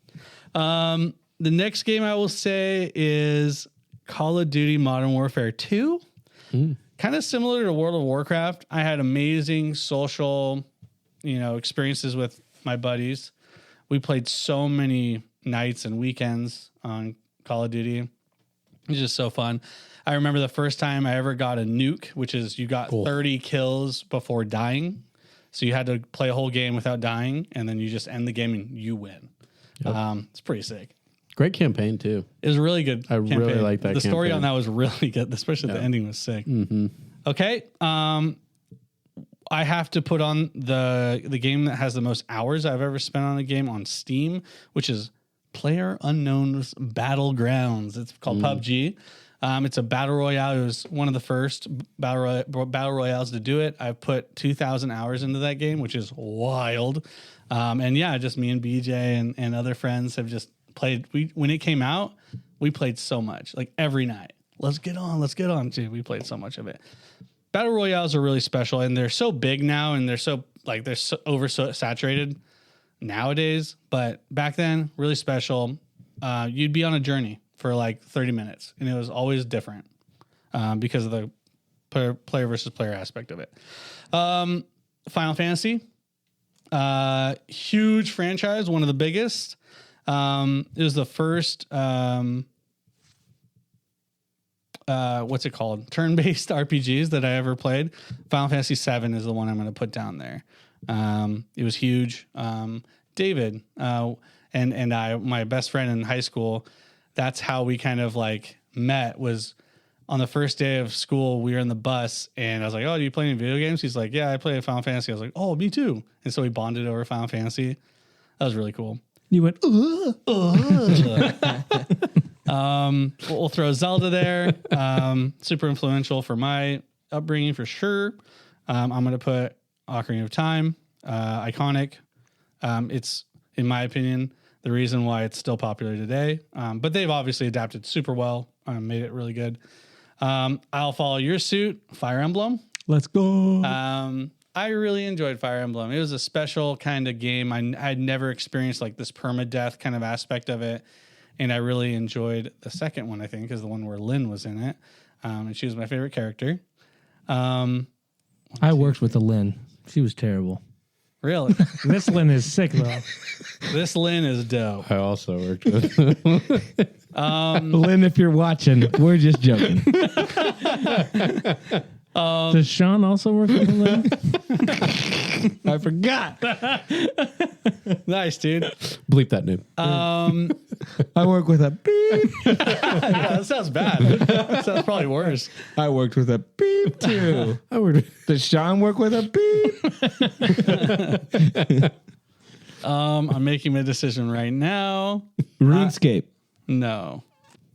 The next game I will say is Call of Duty Modern Warfare 2. Kind of similar to World of Warcraft. I had amazing social, experiences with my buddies. We played so many nights and weekends on Call of Duty. It was just so fun. I remember the first time I ever got a nuke, which is you got 30 kills before dying. So you had to play a whole game without dying, and then you just end the game and you win. It's pretty sick. Great campaign too. It was a really good I campaign. really like that The story campaign. on that was really good, especially the ending was sick. Okay. I have to put on the game that has the most hours I've ever spent on a game on Steam, which is PlayerUnknown's Battlegrounds. It's called PUBG. It's a battle royale. It was one of the first battle royales to do it. I've put 2,000 hours into that game, which is wild. And yeah, just me and BJ and other friends have just played. When it came out, we played so much, like every night. Let's get on. Dude, we played so much of it. Battle royales are really special, and they're so big now, and they're so oversaturated nowadays. But back then, really special. You'd be on a journey for like 30 minutes, and it was always different because of the player versus player aspect of it. Final Fantasy, huge franchise, one of the biggest. It was the first, what's it called? Turn-based RPGs that I ever played. Final Fantasy VII is the one I'm going to put down there. It was huge. David and I, my best friend in high school, that's how we kind of like met. Was on the first day of school, we were in the bus, and I was like, "Oh, do you play any video games?" He's like, "Yeah, I play Final Fantasy." I was like, "Oh, me too." And so we bonded over Final Fantasy. That was really cool. You went, We'll throw Zelda there. Super influential for my upbringing for sure. I'm going to put Ocarina of Time. Iconic. It's, in my opinion, the reason why it's still popular today. But they've obviously adapted super well, made it really good. I'll follow your suit, Fire Emblem. Let's go. I really enjoyed Fire Emblem. It was a special kind of game. I'd never experienced like this permadeath kind of aspect of it. And I really enjoyed the second one, I think, is the one where Lynn was in it. And she was my favorite character. I worked with a Lynn. She was terrible. Really? This Lynn is sick, though. This Lynn is dope. I also worked with. Lynn, if you're watching, we're just joking. Does Sean also work with Lynn? I forgot. Nice, dude. Bleep that name. I work with a beep. Yeah, that sounds bad. That sounds probably worse. I worked with a beep too. I worked. Does Sean work with a beep? I'm making my decision right now. RuneScape. No.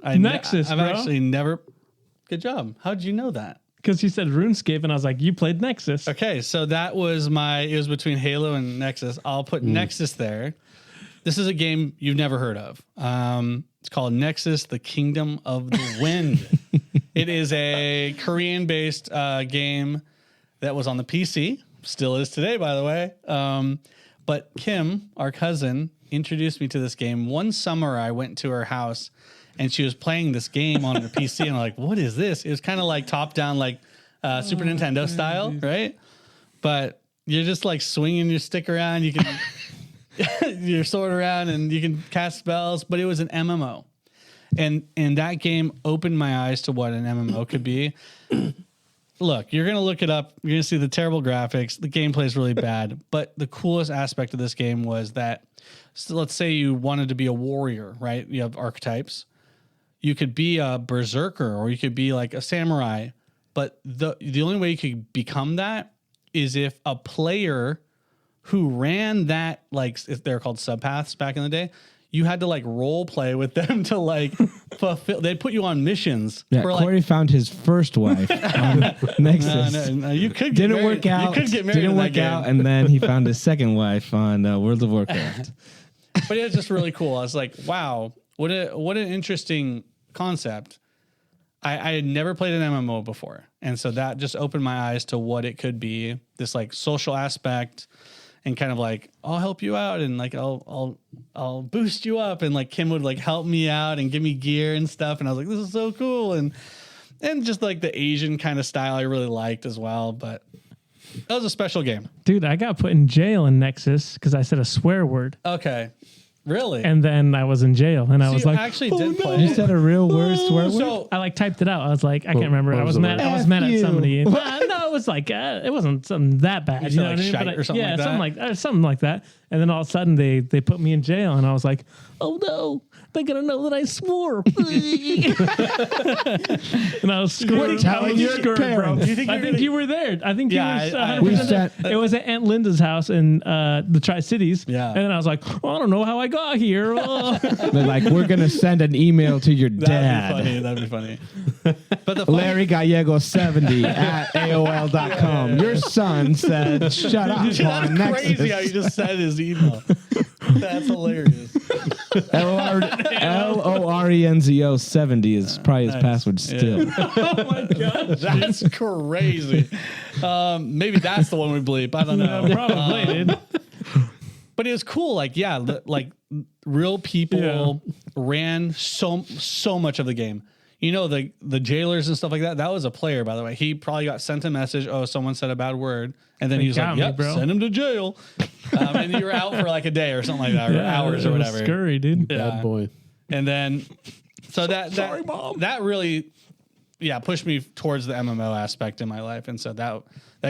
Nexus, I've bro. actually never. Good job. How'd you know that? Because you said RuneScape, and I was like, you played Nexus. Okay, so that was it was between Halo and Nexus. I'll put Nexus there. This is a game you've never heard of. It's called Nexus, the Kingdom of the Wind. It is a Korean-based game that was on the PC. Still is today, by the way. But Kim, our cousin, introduced me to this game. One summer, I went to her house, and she was playing this game on her PC, and I'm like, what is this? It was kind of like top-down, like Super Nintendo style, right? But you're just like swinging your stick around. You can your sword around, and you can cast spells. But it was an MMO, and that game opened my eyes to what an MMO could be. Look, you're gonna look it up. You're gonna see the terrible graphics. The gameplay is really bad, but the coolest aspect of this game was that. So let's say you wanted to be a warrior, right? You have archetypes. You could be a berserker, or you could be like a samurai. But the only way you could become that is if a player who ran that, like they're called subpaths back in the day, you had to like role play with them to like fulfill. They'd put you on missions. Yeah, for, Corey found his first wife on Nexus. No, you could get Didn't married. work out. You could get married. Didn't in that work game. out, and then he found his second wife on World of Warcraft. But it was just really cool. I was like, wow, what an interesting concept. I had never played an MMO before. And so that just opened my eyes to what it could be, this like social aspect, and kind of like, I'll help you out, and like I'll boost you up, and like Kim would like help me out and give me gear and stuff. And I was like, this is so cool. And just like the Asian kind of style I really liked as well. But that was a special game. Dude, I got put in jail in Nexus because I said a swear word. Okay. Really? And then I was in jail, and I was you like, actually oh, did no. play You said a real word swear word? So I like typed it out. I was like, I can't remember. what I was was the mad. word? I was mad F at you. somebody. No, it was like it wasn't something that bad. You You said know like what I mean? shite But or something like that? something like that. And then all of a sudden they put me in jail, and I was like, oh no, they're gonna know that I swore. And I was screwed. telling your parents? I think you were there. I think Yeah, you were. I- 100% We there. sat- It was at Aunt Linda's house in the Tri-Cities. Yeah. And then I was like, well, I don't know how I got here. They're like, we're going to send an email to your dad. That'd be funny. But the Larry Gallego 70 at AOL.com. Your son said, shut up Dude, that's on crazy how you Nexus. just said his email. That's hilarious. LORENZO 70 is probably his Nice. password still. Oh my God. That's crazy. Maybe that's the one we bleep. I don't know. Probably, dude. But it was cool. Like, yeah, like real people ran so much of the game. You know, the jailers and stuff like that. That was a player, by the way. He probably got sent a message. Oh, someone said a bad word, and then They he's got like, me, "Yep, bro." send him to jail." And you were out for like a day or something like that, or hours or it was whatever. Scurry, dude. Yeah. Bad boy. And then, so that Mom. that really, pushed me towards the MMO aspect in my life, and so that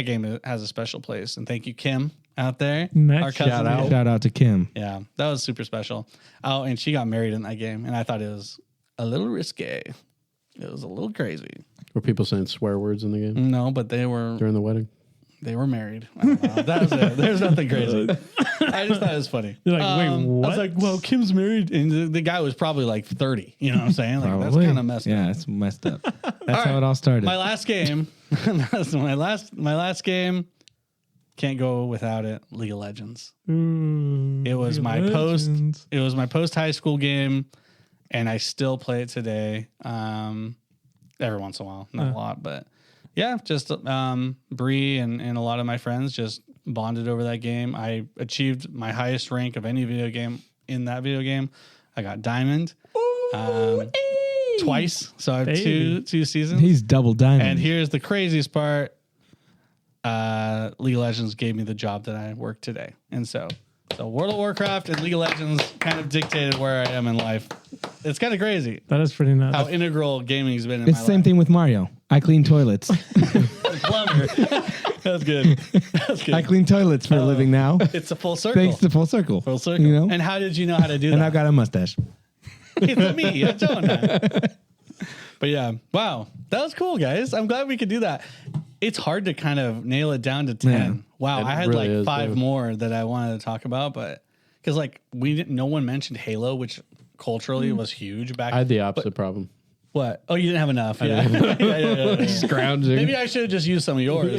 game has a special place. And thank you, Kim, out there, Nice. our cousin. Shout out to Kim. Yeah, that was super special. Oh, and she got married in that game, and I thought it was a little risque. It was a little crazy. Were people saying swear words in the game No, but they were during the wedding? They were married. I don't know. That was it. There's nothing crazy. I just thought it was funny. You're like, wait, I what? was like, well, Kim's married, and the guy was probably like 30. You know what I'm saying? Like that's kind of messed up. Yeah, it's messed up. That's how it all started. My last game. That's my last game. Can't go without it. League of Legends. It was my post. It was my post high school game, and I still play it today. Every once in a while, not a lot, but yeah, just Bree and a lot of my friends just bonded over that game. I achieved my highest rank of any video game in that video game. I got diamond twice, so I have two seasons. He's double diamond. And here's the craziest part. League of Legends gave me the job that I work today. And so World of Warcraft and League of Legends kind of dictated where I am in life. It's kind of crazy. That is pretty nuts. How integral gaming's been in It's my the same life. thing with Mario. I clean toilets. Plumber. That's good. That's good. I clean toilets for a living now. It's a full circle. Thanks to Full Circle. Full circle. You know? And how did you know how to do And that? I've got a mustache. It's me. I'm telling that. But yeah, wow. That was cool, guys. I'm glad we could do that. It's hard to kind of nail it down to 10. Yeah. Wow. It I had really like is, 5 yeah. more that I wanted to talk about, but because like no one mentioned Halo, which culturally was huge back. I had the opposite problem. What? Oh, you didn't have enough. Yeah. Yeah. Scrounging. Maybe I should have just used some of yours.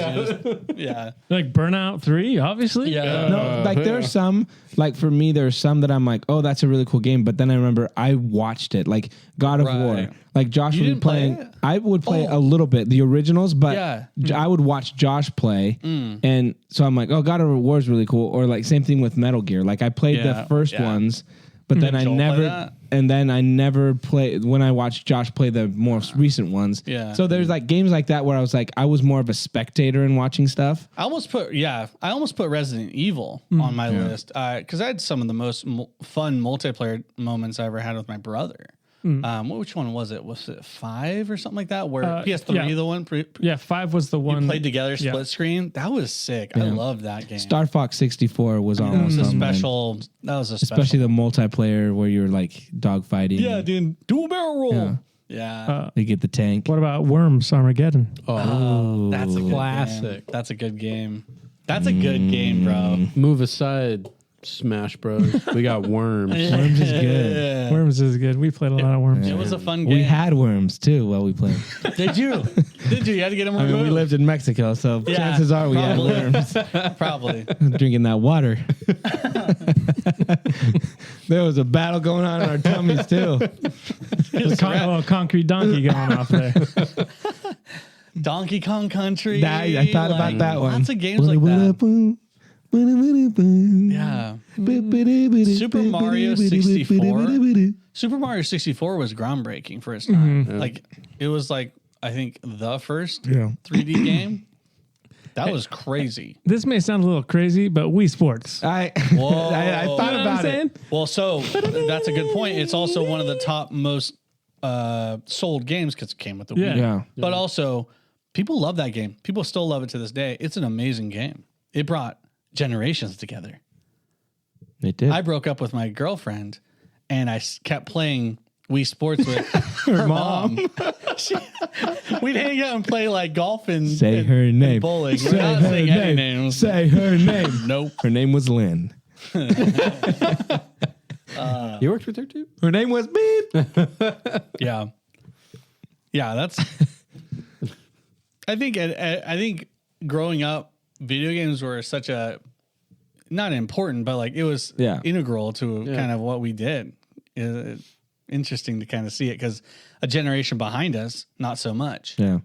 Yeah. Like Burnout 3, obviously. Yeah. No, like there are some, like for me, there are some that I'm like, oh, that's a really cool game. But then I remember I watched it, like God of Right. War. Like Josh You would be didn't play playing. it? I would play Oh. a little bit, the originals, but Yeah. I would watch Josh play. And so I'm like, oh, God of War is really cool. Or like same thing with Metal Gear. Like I played Yeah, the first yeah. ones, but then I Joel play never. that? And then I never played when I watched Josh play the most recent ones. Yeah. So there's like games like that where I was like, I was more of a spectator in watching stuff. I almost put Resident Evil on my list because I had some of the most fun multiplayer moments I ever had with my brother. Which one was it? Was it 5 or something like that? Where PS3, yeah. the one Yeah, 5 was the one. played together, split Yeah. screen. That was sick. I loved that game. Star Fox 64 was that almost was a on mine. special. That was a special. Especially the multiplayer where you're like dogfighting. Yeah, dude. Dual barrel roll. Yeah. Yeah. They get the tank. What about Worms Armageddon? Oh, That's a good classic. game. That's a good game. That's a good game, bro. Move aside, Smash Bros. We got Worms. Worms is good. Yeah. Worms is good. We played a lot of Worms. It was a fun game. We had worms too while we played. Did you? Did you? You had to get them I mean, we removed? lived in Mexico, so Yeah, chances are we probably. had worms. Probably. Drinking that water. There was a battle going on in our tummies too. There's a little concrete donkey going off there. Donkey Kong Country. I thought about that one. Lots of games like that. Yeah. Super Mario 64. Super Mario 64 was groundbreaking for its time. Like it was like I think the first 3D game. That was crazy. This may sound a little crazy, but Wii Sports. I Whoa. I thought You know what I'm about saying? it. Well, so that's a good point. It's also one of the top most sold games because it came with the Yeah. Wii. Yeah. But also, people love that game. People still love it to this day. It's an amazing game. It brought generations together. It did. I broke up with my girlfriend, and I kept playing Wii Sports with her mom. We'd hang out and play like golf and Say and, her and name. bowling. We're Say not her saying any name. names. Say her name. Nope. Her name was Lynn. You worked with her too? Her name was Beep. Yeah, yeah. That's. I think growing up, video games were such a not important, but like it was integral to kind of what we did. Interesting to kind of see it because a generation behind us, not so much. Yeah.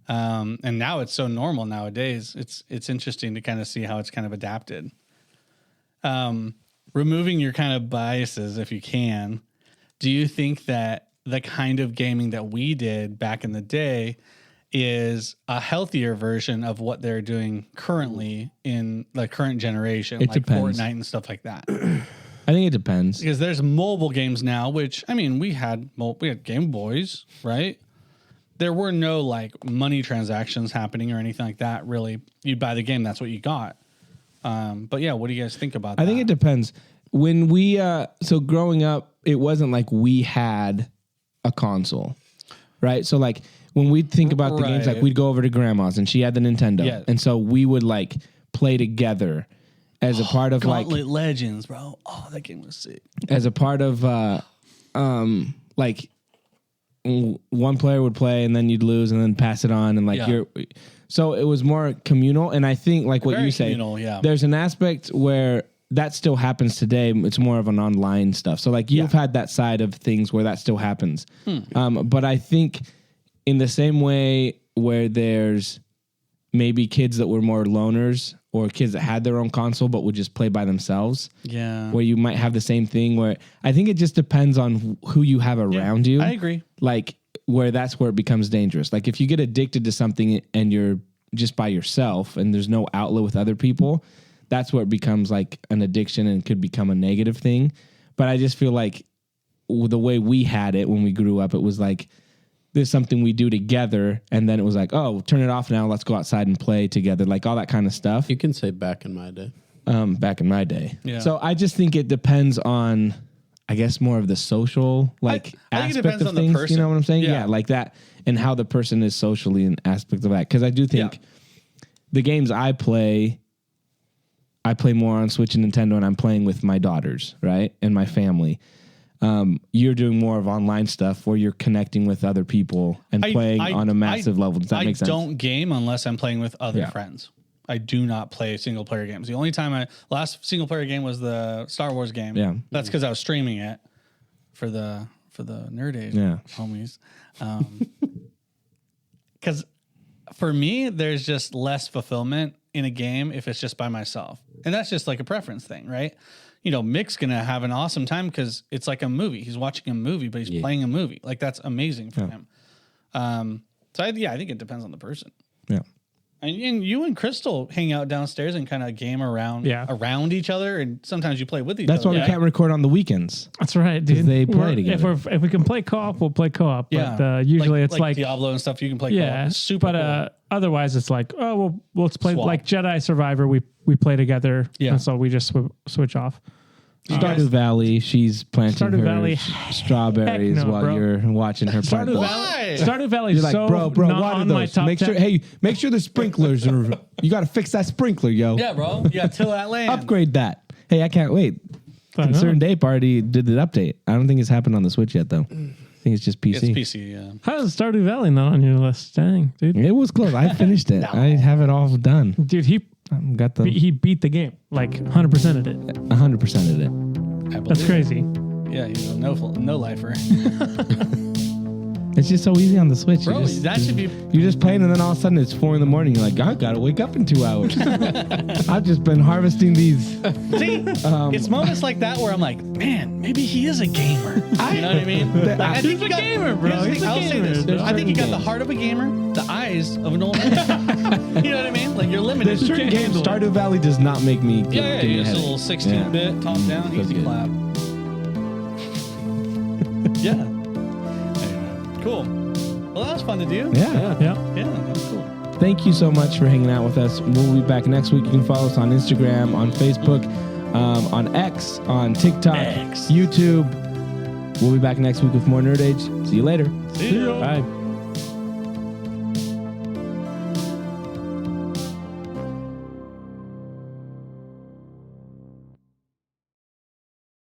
And now it's so normal nowadays. It's interesting to kind of see how it's kind of adapted. Removing your kind of biases, if you can, do you think that the kind of gaming that we did back in the day is a healthier version of what they're doing currently in the current generation, It like depends. Fortnite and stuff like that? I think it depends. Because there's mobile games now, which I mean, we had Game Boys, right? There were no like money transactions happening or anything like that. Really, you'd buy the game, that's what you got. But yeah, what do you guys think about that? I think it depends. When we so growing up, it wasn't like we had a console, right? So like when we think about the games, like Right. we'd go over to grandma's and she had the Nintendo, Yeah. and so we would like play together as a part of like Gauntlet Legends, bro. Oh, that game was sick. as a part of like one player would play and then you'd lose and then pass it on and like Yeah. so it was more communal, and I think like what Very you say, communal, yeah. there's an aspect where that still happens today. It's more of an online stuff. So like you've had that side of things where that still happens. But I think in the same way where there's maybe kids that were more loners or kids that had their own console but would just play by themselves, Yeah. where you might have the same thing where I think it just depends on who you have around you. I agree. Like that's where it becomes dangerous. Like if you get addicted to something and you're just by yourself and there's no outlet with other people, that's where it becomes like an addiction and could become a negative thing. But I just feel like the way we had it when we grew up, it was like, there's something we do together. And then it was like, oh, turn it off now. Let's go outside and play together. Like all that kind of stuff. You can say back in my day. Back in my day. Yeah. So I just think it depends on, I guess, more of the social I think it aspect depends of on the things. person. You know what I'm saying? Yeah. Yeah, like that, and how the person is socially and aspect of that. Because I do think the games I play more on Switch and Nintendo, and I'm playing with my daughters, right, and my family. You're doing more of online stuff where you're connecting with other people and playing on a massive level. Does that make sense? I don't game unless I'm playing with other Yeah. friends. I do not play single player games. The only time last single player game was the Star Wars game. Yeah. That's because I was streaming it for the Nerd Age homies. Because for me, there's just less fulfillment in a game if it's just by myself, and that's just like a preference thing, right? You know, Mick's gonna have an awesome time because it's like a movie. He's watching a movie, but he's playing a movie. Like that's amazing for him. So I think it depends on the person. Yeah. And you and Crystal hang out downstairs and kind of game around each other, and sometimes you play with each That's other. why we can't record on the weekends. That's right, dude. They play together. If we can play co-op, we'll play co-op. Yeah, But usually it's like Diablo and stuff. You can play. co-op. It's super. But otherwise, it's like, oh, well, let's play Swap. like Jedi Survivor. We play together. Yeah. And so we just switch off. Stardew Valley, she's planting Stardew her Valley, strawberries heck no, while bro. you're watching her plant Stardew them. Valley. Stardew Valley. You're like, so bro, not water on my those. top Make 10. sure, make sure the sprinklers are. You got to fix that sprinkler, yo. Yeah, bro. You got till that land. Upgrade that. Hey, I can't wait. I know. Concerned Dape already did the update. I don't think it's happened on the Switch yet, though. I think it's just PC. It's PC. Yeah. How's Stardew Valley not on your list? Dang, dude. It was close. I finished it. I have it all done. Dude, he Got the beat the game like 100% of it. 100% of it. I That's believe. crazy. Yeah, he's a no lifer. It's just so easy on the Switch. Bro, that should be. You're just playing, and then all of a sudden it's 4 a.m. You're like, I gotta wake up in 2 hours. I've just been harvesting these. See, it's moments like that where I'm like, man, maybe he is a gamer. You know what I mean? I think He's a gamer, bro. here's the He's thing, a I'll say gamer, this. bro. I think he got the Certain heart of a gamer, the eyes of an old man. You know what I mean? Like you're limited. There's certain can't games. handle it. Stardew Valley does not make me. Yeah, give me a just a headache. little 16-bit, top down, Feels easy good. clap. Yeah. Anyway, cool. Well, that was fun to do. Yeah. Yeah. Yeah, that was cool. Thank you so much for hanging out with us. We'll be back next week. You can follow us on Instagram, on Facebook, on X, on TikTok, X. YouTube. We'll be back next week with more Nerd Age. See you later. See ya. Bye.